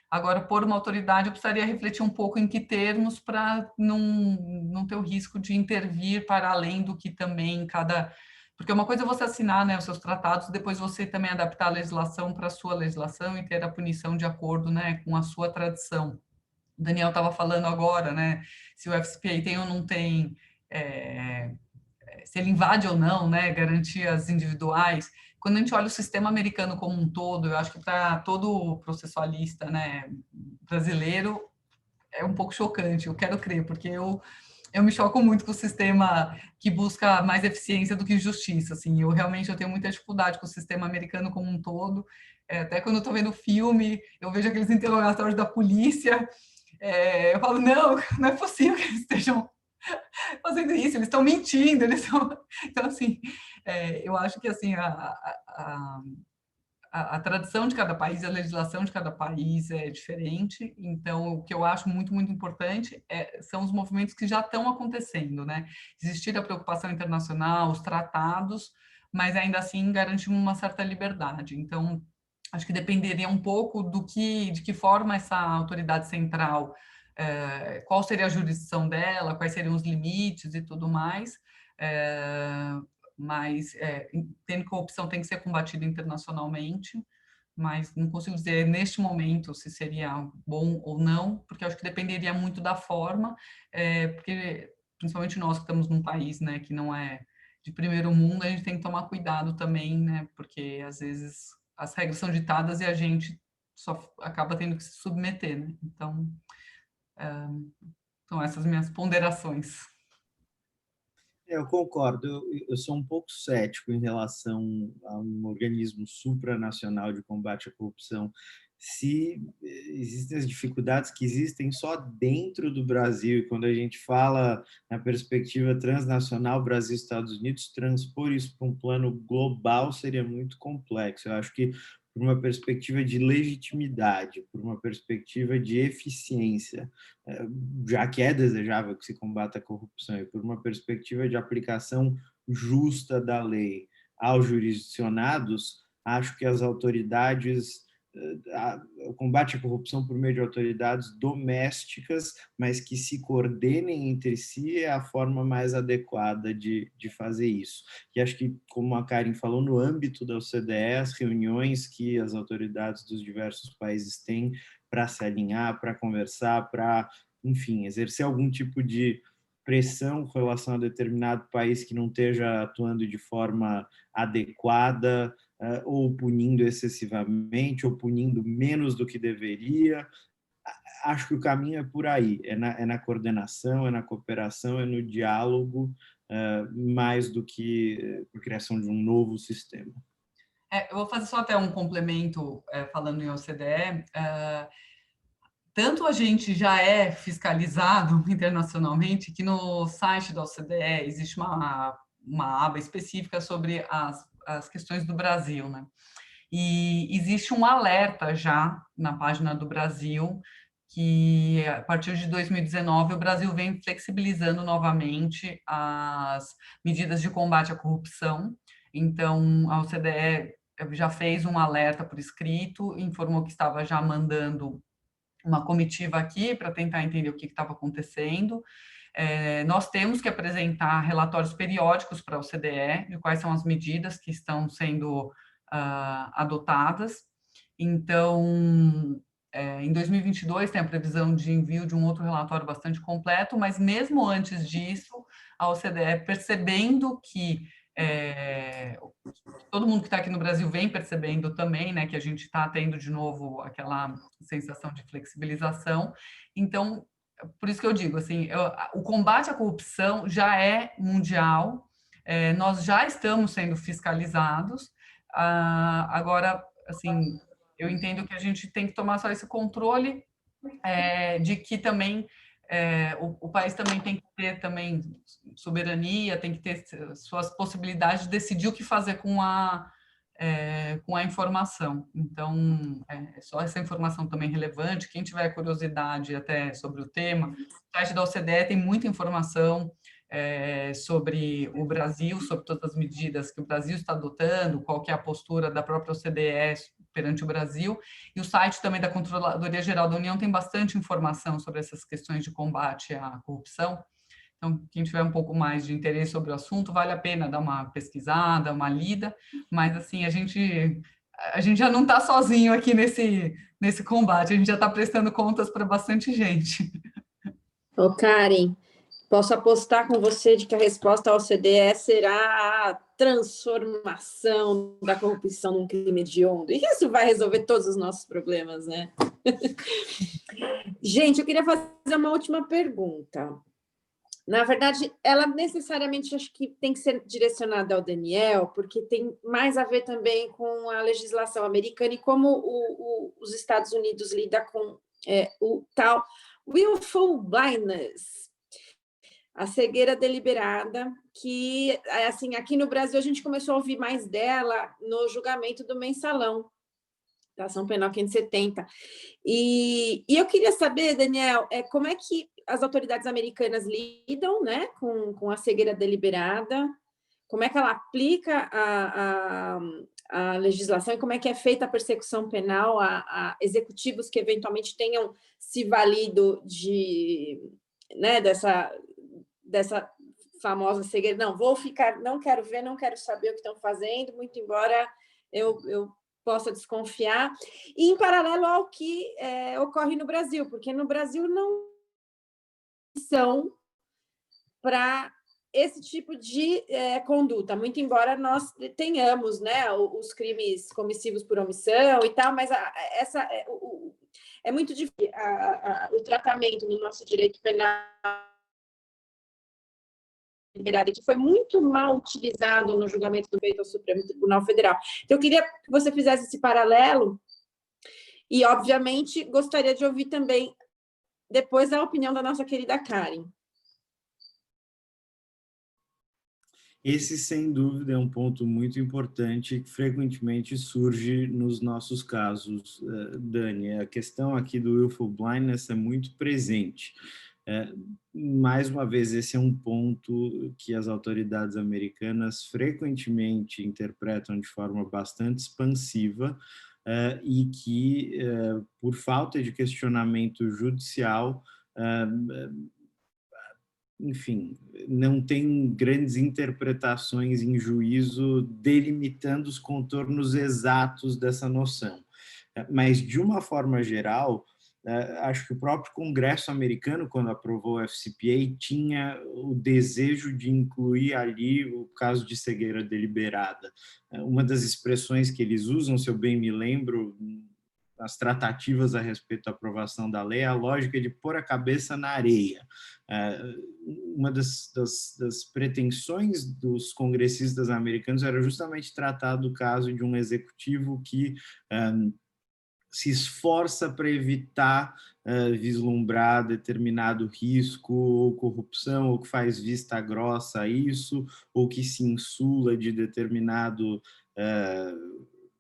Agora, por uma autoridade, eu precisaria refletir um pouco em que termos para não ter o risco de intervir para além do que também cada... Porque uma coisa é você assinar, né, os seus tratados, depois você também adaptar a legislação para a sua legislação e ter a punição de acordo, né, com a sua tradição. O Daniel estava falando agora, né, se o FCPA tem ou não tem, se ele invade ou não, né, garantias individuais. Quando a gente olha o sistema americano como um todo, eu acho que para todo processualista, né, brasileiro, é um pouco chocante, eu quero crer, porque eu me choco muito com o sistema que busca mais eficiência do que justiça, assim, eu tenho muita dificuldade com o sistema americano como um todo, até quando eu estou vendo filme, eu vejo aqueles interrogatórios da polícia, eu falo, não é possível que eles estejam fazendo isso, eles estão mentindo, então, assim, eu acho que, assim, a tradição de cada país, a legislação de cada país é diferente, então o que eu acho muito, muito importante são os movimentos que já estão acontecendo, né? Existir a preocupação internacional, os tratados, mas ainda assim garantir uma certa liberdade. Então, acho que dependeria um pouco de que forma essa autoridade central, qual seria a jurisdição dela, quais seriam os limites e tudo mais, mas tendo que a corrupção tem que ser combatida internacionalmente, mas não consigo dizer neste momento se seria bom ou não, porque acho que dependeria muito da forma, porque principalmente nós que estamos num país, né, que não é de primeiro mundo, a gente tem que tomar cuidado também, né, porque às vezes as regras são ditadas e a gente só acaba tendo que se submeter, né? Então, são essas minhas ponderações. Eu concordo, eu sou um pouco cético em relação a um organismo supranacional de combate à corrupção, se existem as dificuldades que existem só dentro do Brasil, e quando a gente fala na perspectiva transnacional Brasil-Estados Unidos, transpor isso para um plano global seria muito complexo. Eu acho que por uma perspectiva de legitimidade, por uma perspectiva de eficiência, já que é desejável que se combata a corrupção, e por uma perspectiva de aplicação justa da lei aos jurisdicionados, acho que as autoridades, o combate à corrupção por meio de autoridades domésticas, mas que se coordenem entre si, é a forma mais adequada de fazer isso. E acho que, como a Karen falou, no âmbito da OCDE, as reuniões que as autoridades dos diversos países têm para se alinhar, para conversar, para, enfim, exercer algum tipo de pressão com relação a determinado país que não esteja atuando de forma adequada, ou punindo excessivamente, ou punindo menos do que deveria. Acho que o caminho é por aí, é na coordenação, é na cooperação, é no diálogo, mais do que a criação de um novo sistema. Eu vou fazer só até um complemento, falando em OCDE. Tanto a gente já é fiscalizado internacionalmente, que no site da OCDE existe uma aba específica sobre as questões do Brasil, né? E existe um alerta já na página do Brasil, que a partir de 2019 o Brasil vem flexibilizando novamente as medidas de combate à corrupção. Então, a OCDE já fez um alerta por escrito, informou que estava já mandando uma comitiva aqui para tentar entender o que estava acontecendo. Nós temos que apresentar relatórios periódicos para a OCDE de quais são as medidas que estão sendo adotadas. Então, em 2022 tem a previsão de envio de um outro relatório bastante completo, mas mesmo antes disso, a OCDE, percebendo que todo mundo que está aqui no Brasil vem percebendo também, né, que a gente está tendo de novo aquela sensação de flexibilização. Então, por isso que eu digo, assim, o combate à corrupção já é mundial, nós já estamos sendo fiscalizados. Agora, assim, eu entendo que a gente tem que tomar só esse controle de que também o país também tem que ter também soberania, tem que ter suas possibilidades de decidir o que fazer com a informação. Então, só essa informação também relevante. Quem tiver curiosidade até sobre o tema, o site da OCDE tem muita informação sobre o Brasil, sobre todas as medidas que o Brasil está adotando, qual que é a postura da própria OCDE perante o Brasil, e o site também da Controladoria Geral da União tem bastante informação sobre essas questões de combate à corrupção. Então, quem tiver um pouco mais de interesse sobre o assunto, vale a pena dar uma pesquisada, uma lida, mas assim, a gente já não está sozinho aqui nesse combate, a gente já está prestando contas para bastante gente. Ô, Karen, posso apostar com você de que a resposta ao OCDE será a transformação da corrupção num crime hediondo. E isso vai resolver todos os nossos problemas, né? Gente, eu queria fazer uma última pergunta. Na verdade, ela necessariamente acho que tem que ser direcionada ao Daniel, porque tem mais a ver também com a legislação americana e como os Estados Unidos lidam com o tal willful blindness. a cegueira deliberada, que, assim, aqui no Brasil a gente começou a ouvir mais dela no julgamento do Mensalão, da ação penal 570. E eu queria saber, Daniel, como é que as autoridades americanas lidam, né, com a cegueira deliberada, como é que ela aplica a legislação e como é que é feita a persecução penal a executivos que eventualmente tenham se valido né, dessa famosa cegueira. Não, vou ficar, não quero ver, não quero saber o que estão fazendo, muito embora eu possa desconfiar. E em paralelo ao que ocorre no Brasil, porque no Brasil não são para esse tipo de conduta, muito embora nós tenhamos, né, os crimes comissivos por omissão e tal, mas é muito difícil o tratamento no nosso direito penal, que foi muito mal utilizado no julgamento do feito ao Supremo Tribunal Federal. Então, eu queria que você fizesse esse paralelo e, obviamente, gostaria de ouvir também depois a opinião da nossa querida Karen. Esse, sem dúvida, é um ponto muito importante que frequentemente surge nos nossos casos, Dani. A questão aqui do willful blindness é muito presente. Mais uma vez, esse é um ponto que as autoridades americanas frequentemente interpretam de forma bastante expansiva e que, por falta de questionamento judicial, enfim, não tem grandes interpretações em juízo delimitando os contornos exatos dessa noção. Mas, de uma forma geral, acho que o próprio Congresso americano, quando aprovou o FCPA, tinha o desejo de incluir ali o caso de cegueira deliberada. Uma das expressões que eles usam, se eu bem me lembro, as tratativas a respeito da aprovação da lei, a lógica de pôr a cabeça na areia. Uma das pretensões dos congressistas americanos era justamente tratar do caso de um executivo que se esforça para evitar vislumbrar determinado risco ou corrupção, ou que faz vista grossa a isso, ou que se insula de determinado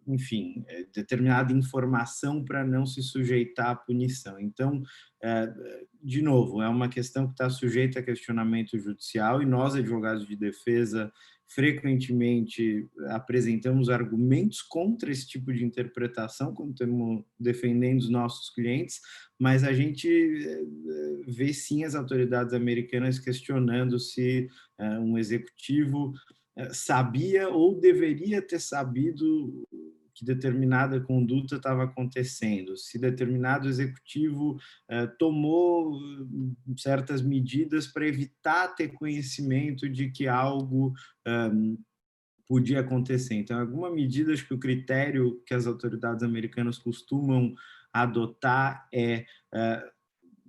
enfim, determinada informação para não se sujeitar à punição. Então, de novo, é uma questão que está sujeita a questionamento judicial e nós, advogados de defesa, frequentemente apresentamos argumentos contra esse tipo de interpretação quando estamos defendendo os nossos clientes, mas a gente vê sim as autoridades americanas questionando se um executivo sabia ou deveria ter sabido que determinada conduta estava acontecendo, se determinado executivo tomou certas medidas para evitar ter conhecimento de que algo podia acontecer. Então, alguma medida, acho que o critério que as autoridades americanas costumam adotar é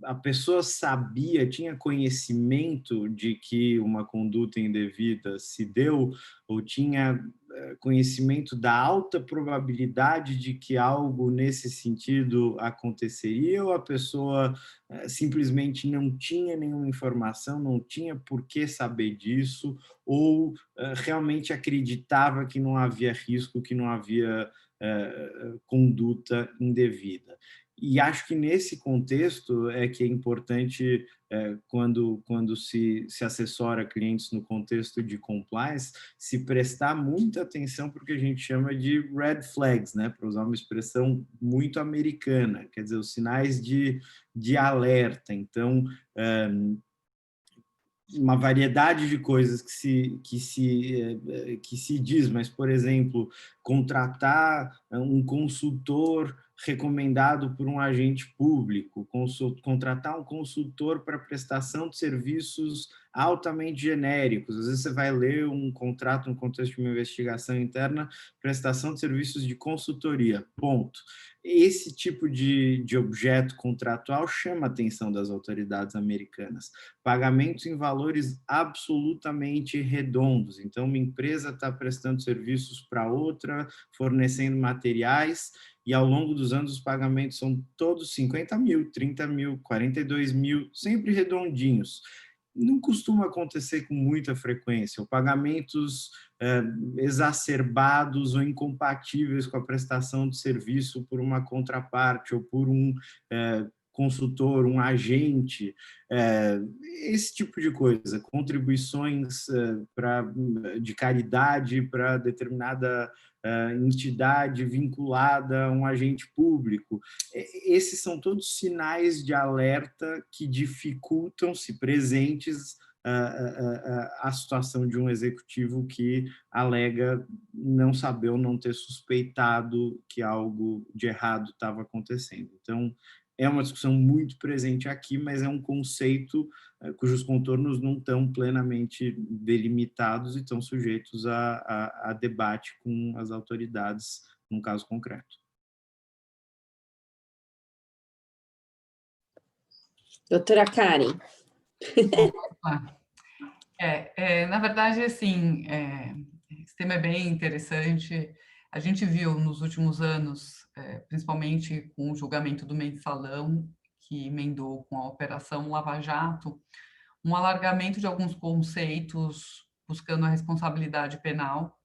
a pessoa sabia, tinha conhecimento de que uma conduta indevida se deu, ou tinha conhecimento da alta probabilidade de que algo nesse sentido aconteceria, ou a pessoa simplesmente não tinha nenhuma informação, não tinha por que saber disso, ou realmente acreditava que não havia risco, que não havia conduta indevida. E acho que nesse contexto é que é importante, quando se assessora clientes no contexto de compliance, se prestar muita atenção para o que a gente chama de red flags, né? Para usar uma expressão muito americana, quer dizer, os sinais de alerta. Então, uma variedade de coisas que se diz, mas, por exemplo, contratar um consultor recomendado por um agente público, contratar um consultor para prestação de serviços altamente genéricos. Às vezes você vai ler um contrato no contexto de uma investigação interna, prestação de serviços de consultoria, ponto. Esse tipo de objeto contratual chama a atenção das autoridades americanas. Pagamentos em valores absolutamente redondos. Então, uma empresa está prestando serviços para outra, fornecendo materiais, e ao longo dos anos os pagamentos são todos 50 mil, 30 mil, 42 mil, sempre redondinhos. não costuma acontecer com muita frequência, ou pagamentos exacerbados ou incompatíveis com a prestação de serviço por uma contraparte ou por um consultor, um agente, esse tipo de coisa, contribuições de caridade para determinada entidade vinculada a um agente público. Esses são todos sinais de alerta que dificultam, se presentes, a situação de um executivo que alega não saber ou não ter suspeitado que algo de errado estava acontecendo. Então, é uma discussão muito presente aqui, mas é um conceito cujos contornos não estão plenamente delimitados e estão sujeitos a debate com as autoridades num caso concreto. Doutora Karen. Na verdade, assim, esse tema é bem interessante. A gente viu nos últimos anos, principalmente com o julgamento do Mensalão, que emendou com a Operação Lava Jato, um alargamento de alguns conceitos buscando a responsabilidade penal,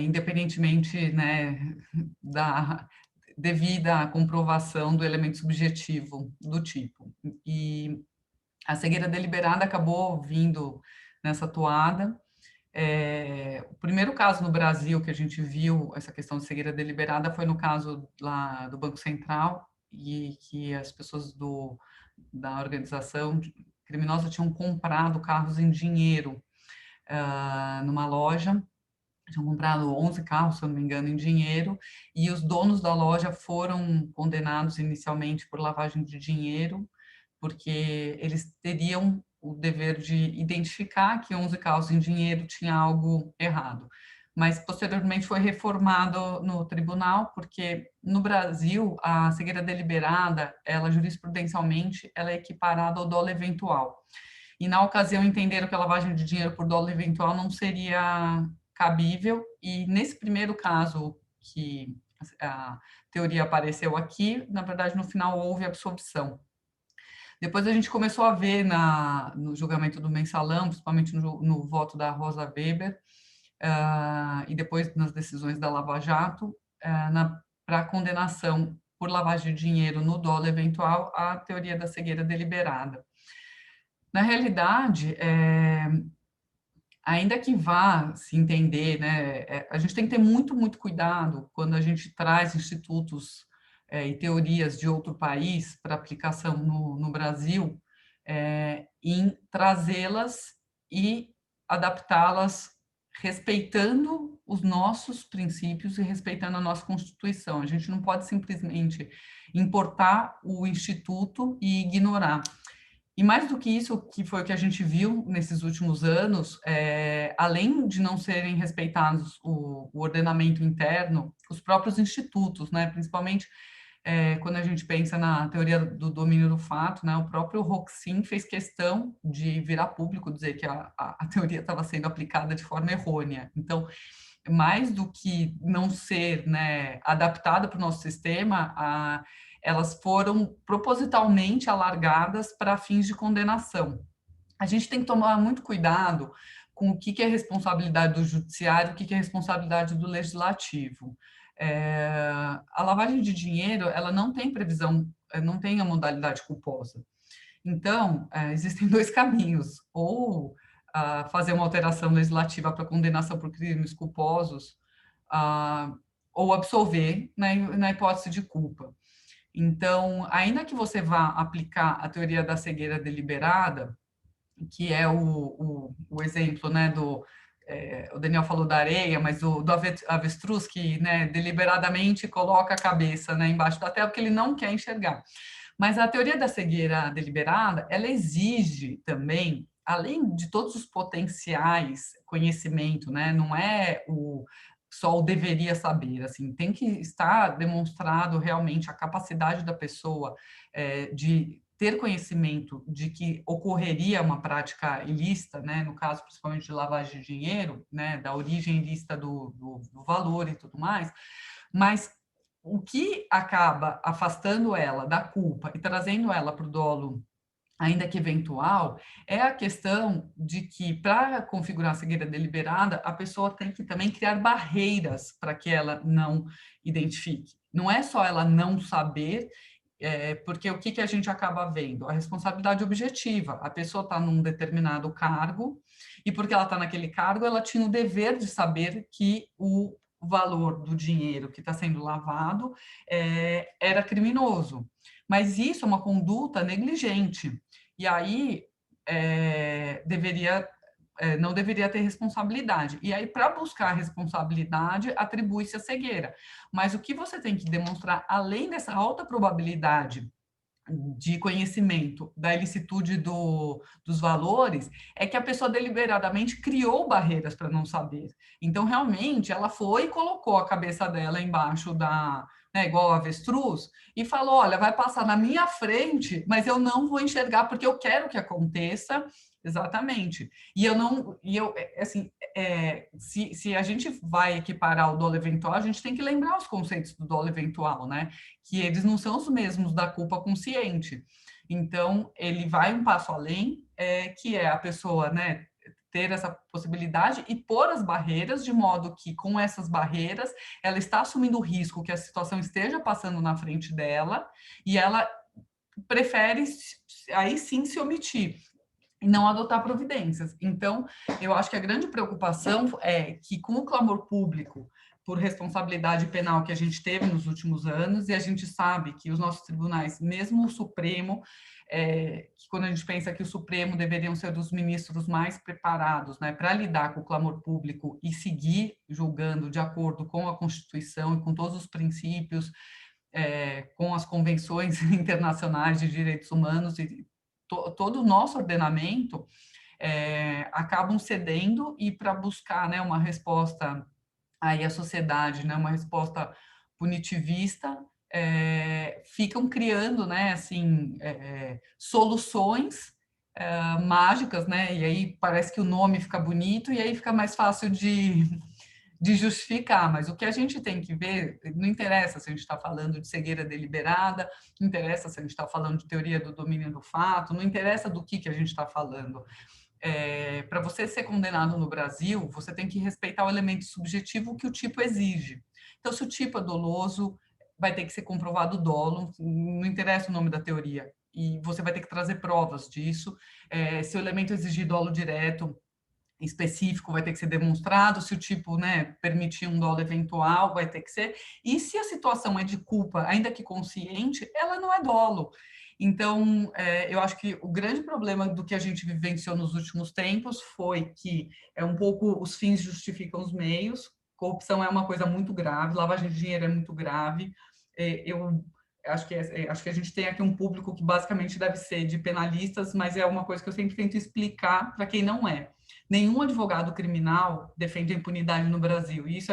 independentemente, né, da devida comprovação do elemento subjetivo do tipo. E a cegueira deliberada acabou vindo nessa toada. O primeiro caso no Brasil que a gente viu essa questão de cegueira deliberada foi no caso lá do Banco Central, e que as pessoas da organização criminosa tinham comprado carros em dinheiro numa loja. Tinham comprado 11 carros, se eu não me engano, em dinheiro, e os donos da loja foram condenados inicialmente por lavagem de dinheiro, porque eles teriam o dever de identificar que 11 carros em dinheiro tinha algo errado. Mas, posteriormente, foi reformado no tribunal, porque, no Brasil, a cegueira deliberada, ela, jurisprudencialmente, ela é equiparada ao dolo eventual. E, na ocasião, entenderam que a lavagem de dinheiro por dolo eventual não seria cabível, e, nesse primeiro caso que a teoria apareceu aqui, na verdade, no final, houve absolvição. Depois a gente começou a ver no julgamento do Mensalão, principalmente no voto da Rosa Weber, e depois nas decisões da Lava Jato, para a condenação por lavagem de dinheiro no dolo eventual, a teoria da cegueira deliberada. Na realidade, ainda que vá se entender, né, a gente tem que ter muito, muito cuidado quando a gente traz institutos e teorias de outro país para aplicação no Brasil, em trazê-las e adaptá-las respeitando os nossos princípios e respeitando a nossa Constituição. A gente não pode simplesmente importar o instituto e ignorar. E mais do que isso, que foi o que a gente viu nesses últimos anos, além de não serem respeitados o ordenamento interno, os próprios institutos, né, principalmente quando a gente pensa na teoria do domínio do fato, né, o próprio Roxin fez questão de virar público, dizer que a teoria estava sendo aplicada de forma errônea. Então, mais do que não ser, né, adaptada para o nosso sistema, elas foram propositalmente alargadas para fins de condenação. A gente tem que tomar muito cuidado com o que é responsabilidade do judiciário, o que é responsabilidade do legislativo. A lavagem de dinheiro, ela não tem previsão, não tem a modalidade culposa. Então, existem dois caminhos, ou fazer uma alteração legislativa para condenação por crimes culposos, ou absolver na hipótese de culpa. Então, ainda que você vá aplicar a teoria da cegueira deliberada, que é o exemplo, né, o Daniel falou da areia, mas do avestruz que, né, deliberadamente coloca a cabeça, né, embaixo da terra porque ele não quer enxergar. Mas a teoria da cegueira deliberada, ela exige também, além de todos os potenciais conhecimento, né, não é só o deveria saber, assim, tem que estar demonstrado realmente a capacidade da pessoa de ter conhecimento de que ocorreria uma prática ilícita, né, no caso principalmente de lavagem de dinheiro, né, da origem ilícita do valor e tudo mais, mas o que acaba afastando ela da culpa e trazendo ela para o dolo ainda que eventual, é a questão de que, para configurar a cegueira deliberada, a pessoa tem que também criar barreiras para que ela não identifique. Não é só ela não saber, porque o que a gente acaba vendo? A responsabilidade objetiva. A pessoa está num determinado cargo, e porque ela está naquele cargo, ela tinha o dever de saber que o valor do dinheiro que está sendo lavado era criminoso. Mas isso é uma conduta negligente. E aí não deveria ter responsabilidade. E aí, para buscar responsabilidade, atribui-se a cegueira. Mas o que você tem que demonstrar, além dessa alta probabilidade de conhecimento da ilicitude dos valores, é que a pessoa deliberadamente criou barreiras para não saber. Então, realmente, ela foi e colocou a cabeça dela embaixo igual a avestruz, e falou, olha, vai passar na minha frente, mas eu não vou enxergar porque eu quero que aconteça. Exatamente. Se a gente vai equiparar o dolo eventual, a gente tem que lembrar os conceitos do dolo eventual, né? Que eles não são os mesmos da culpa consciente. Então, ele vai um passo além, que é a pessoa, né, ter essa possibilidade e pôr as barreiras, de modo que, com essas barreiras, ela está assumindo o risco que a situação esteja passando na frente dela, e ela prefere, aí sim, se omitir e não adotar providências. Então, eu acho que a grande preocupação é que, com o clamor público por responsabilidade penal que a gente teve nos últimos anos, e a gente sabe que os nossos tribunais, mesmo o Supremo, que quando a gente pensa que o Supremo deveriam ser dos ministros mais preparados, né, para lidar com o clamor público e seguir julgando de acordo com a Constituição e com todos os princípios, com as convenções internacionais de direitos humanos e todo o nosso ordenamento, acabam cedendo, e para buscar, né, uma resposta aí à sociedade, né, uma resposta punitivista, ficam criando, né, assim, soluções mágicas, né, e aí parece que o nome fica bonito, e aí fica mais fácil de justificar, mas o que a gente tem que ver, não interessa se a gente está falando de cegueira deliberada, não interessa se a gente está falando de teoria do domínio do fato, não interessa do que a gente está falando. Para você ser condenado no Brasil, você tem que respeitar o elemento subjetivo que o tipo exige. Então, se o tipo é doloso, vai ter que ser comprovado o dolo, não interessa o nome da teoria, e você vai ter que trazer provas disso. Se o elemento exigir dolo direto, específico, vai ter que ser demonstrado. Se o tipo, né, permitir um dolo eventual, vai ter que ser. E se a situação é de culpa, ainda que consciente, ela não é dolo. Então, eu acho que o grande problema do que a gente vivenciou nos últimos tempos foi que um pouco os fins justificam os meios. Corrupção é uma coisa muito grave, lavagem de dinheiro é muito grave. Eu acho que a gente tem aqui um público que basicamente deve ser de penalistas, mas é uma coisa que eu sempre tento explicar para quem não é. Nenhum advogado criminal defende a impunidade no Brasil, e isso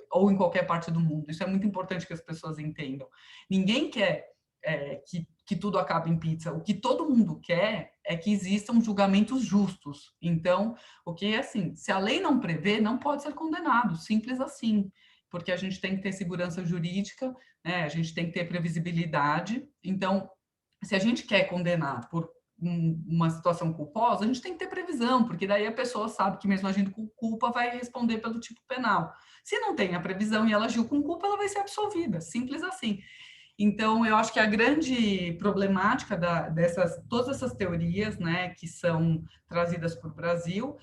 ou em qualquer parte do mundo. Isso é muito importante que as pessoas entendam. Ninguém quer que tudo acabe em pizza. O que todo mundo quer é que existam julgamentos justos. Então, o que é assim, se a lei não prevê, não pode ser condenado, simples assim, porque a gente tem que ter segurança jurídica, né? A gente tem que ter previsibilidade. Então, se a gente quer condenar por uma situação culposa, a gente tem que ter previsão, porque daí a pessoa sabe que mesmo agindo com culpa vai responder pelo tipo penal. Se não tem a previsão e ela agiu com culpa, ela vai ser absolvida, simples assim. Então, eu acho que a grande problemática todas essas teorias, né, que são trazidas para o Brasil,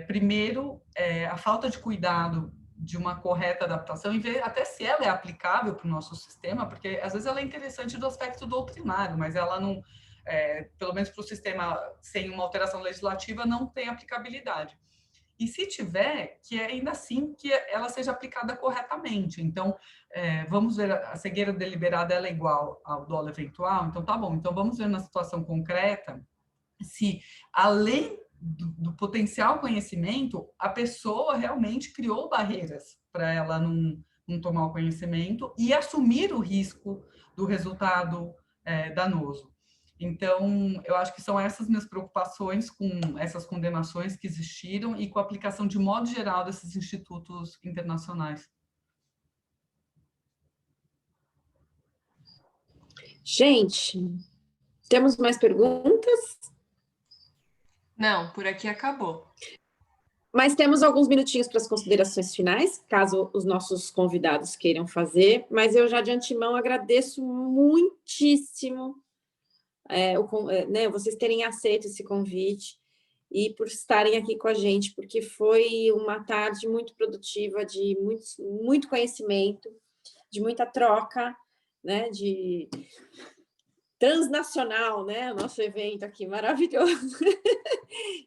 primeiro, a falta de cuidado de uma correta adaptação, e ver até se ela é aplicável para o nosso sistema, porque às vezes ela é interessante do aspecto doutrinário, mas ela não, pelo menos para o sistema sem uma alteração legislativa, não tem aplicabilidade. E se tiver, que ainda assim que ela seja aplicada corretamente. Então, vamos ver, a cegueira deliberada ela é igual ao dolo eventual, então tá bom. Então, vamos ver na situação concreta se, além do potencial conhecimento, a pessoa realmente criou barreiras para ela não tomar o conhecimento e assumir o risco do resultado danoso. Então, eu acho que são essas minhas preocupações com essas condenações que existiram e com a aplicação de modo geral desses institutos internacionais. Gente, Temos mais perguntas? Não, por aqui acabou. Mas temos alguns minutinhos para as considerações finais, caso os nossos convidados queiram fazer, mas eu já de antemão agradeço muitíssimo vocês terem aceito esse convite e por estarem aqui com a gente, porque foi uma tarde muito produtiva, de muito conhecimento, de muita troca, né, de transnacional, né, o nosso evento aqui, maravilhoso.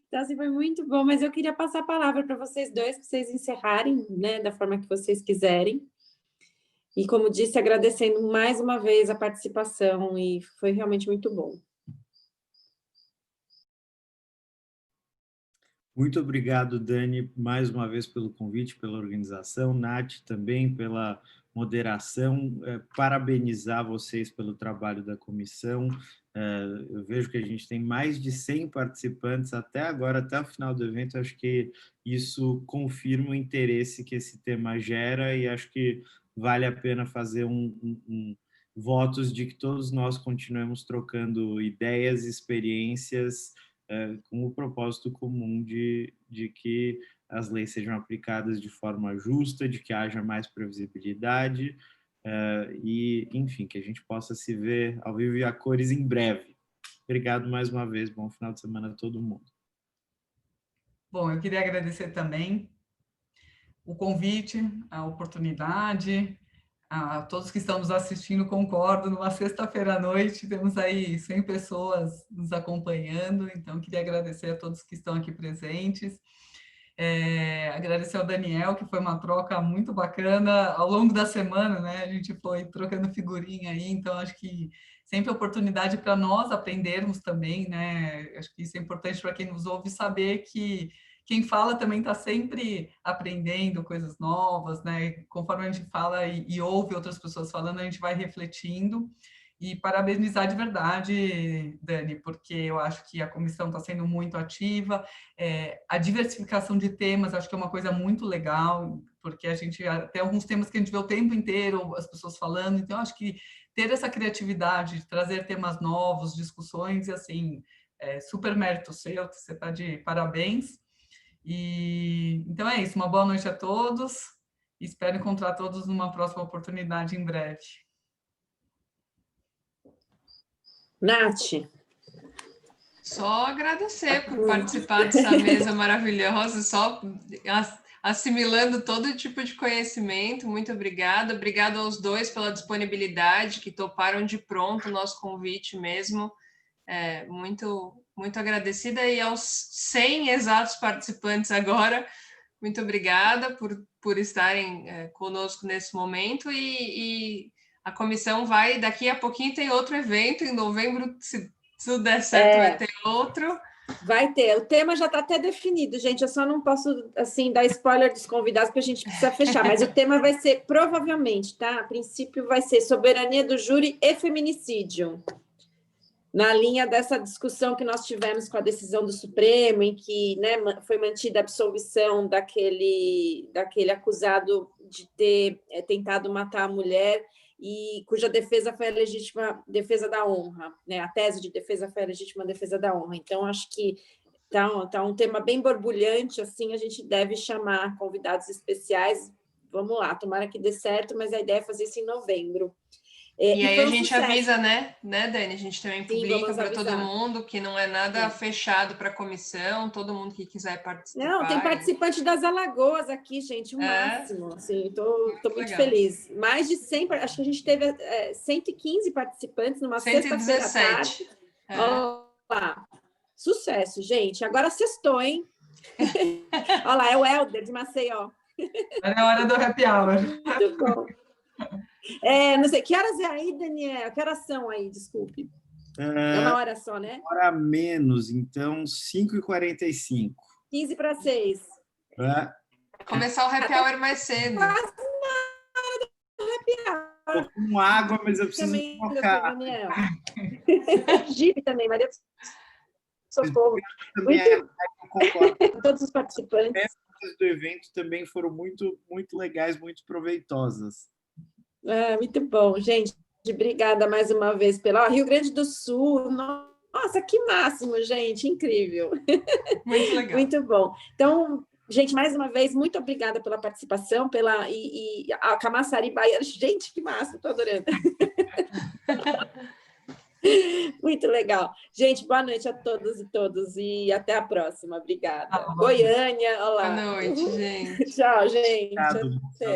Então, assim, foi muito bom, mas eu queria passar a palavra para vocês dois, para vocês encerrarem, né, da forma que vocês quiserem. E, como disse, agradecendo mais uma vez a participação, e foi realmente muito bom. Muito obrigado, Dani, mais uma vez pelo convite, pela organização, Nath também pela moderação, parabenizar vocês pelo trabalho da comissão. Eu vejo que a gente tem mais de 100 participantes até agora, até o final do evento. Acho que isso confirma o interesse que esse tema gera e acho que vale a pena fazer votos de que todos nós continuemos trocando ideias, experiências, com o propósito comum de que as leis sejam aplicadas de forma justa, de que haja mais previsibilidade e, enfim, que a gente possa se ver ao vivo e a cores em breve. Obrigado mais uma vez, bom final de semana a todo mundo. Bom, eu queria agradecer também o convite, a oportunidade, a todos que estão nos assistindo, concordo, numa sexta-feira à noite, temos aí 100 pessoas nos acompanhando, então queria agradecer a todos que estão aqui presentes, agradecer ao Daniel, que foi uma troca muito bacana, ao longo da semana, né, a gente foi trocando figurinha aí, então acho que sempre oportunidade para nós aprendermos também, né, acho que isso é importante para quem nos ouve saber que quem fala também está sempre aprendendo coisas novas, né? Conforme a gente fala e ouve outras pessoas falando, a gente vai refletindo. E parabenizar de verdade, Dani, porque eu acho que a comissão está sendo muito ativa. A diversificação de temas, acho que é uma coisa muito legal, porque a gente tem alguns temas que a gente vê o tempo inteiro as pessoas falando, então acho que ter essa criatividade, de trazer temas novos, discussões, e assim, super mérito seu, você está de parabéns. E então é isso, uma boa noite a todos. Espero encontrar todos numa próxima oportunidade em breve. Nath. Só agradecer por participar dessa mesa maravilhosa, só assimilando todo tipo de conhecimento. Muito obrigada. Obrigada aos dois pela disponibilidade, que toparam de pronto o nosso convite mesmo. Muito, muito agradecida. E aos 100 exatos participantes agora, muito obrigada por estarem conosco nesse momento. E a comissão vai, daqui a pouquinho tem outro evento, em novembro, se tudo der certo, vai ter outro. Vai ter. O tema já está até definido, gente. Eu só não posso, assim, dar spoiler dos convidados, porque a gente precisa fechar. Mas o tema vai ser, provavelmente, tá? A princípio vai ser soberania do júri e feminicídio. Na linha dessa discussão que nós tivemos com a decisão do Supremo, em que, né, foi mantida a absolvição daquele acusado de ter tentado matar a mulher e cuja defesa foi a legítima defesa da honra, né? A tese de defesa foi a legítima defesa da honra. Então, acho que tá um tema bem borbulhante, assim, a gente deve chamar convidados especiais. Vamos lá, tomara que dê certo, mas a ideia é fazer isso em novembro. E aí a gente avisa, né, Dani? A gente também publica para todo mundo que não é nada fechado para a comissão, todo mundo que quiser participar. Não, tem participante das Alagoas aqui, gente, o máximo. Assim, tô muito feliz. Mais de 100, acho que a gente teve 115 participantes numa sexta-feira à tarde. Olha lá, sucesso, gente. Agora sextou, hein? Olha lá, é o Helder de Maceió. É hora do happy hour. Muito bom. Não sei, que horas é aí, Daniel? Que horas são aí, desculpe? É uma hora só, né? Uma hora menos, então 5h45. 15 para 6. Começar o happy hour mais cedo. Quase na hora do happy hour. Tô com água, mas eu preciso também, colocar. Daniel. Gire também, Maria. Socorro. Concordo. Todos os participantes. As do evento também foram muito, muito legais, muito proveitosas. Muito bom, gente. Obrigada mais uma vez pela Rio Grande do Sul. Nossa, que máximo, gente, incrível. Muito legal. Muito bom. Então, gente, mais uma vez, muito obrigada pela participação, e a Camaçari Baiana. Gente, que massa, estou adorando. Muito legal. Gente, boa noite a todos e todas e até a próxima. Obrigada. Goiânia, olá. Boa noite, gente. Tchau, gente. Obrigado. Até.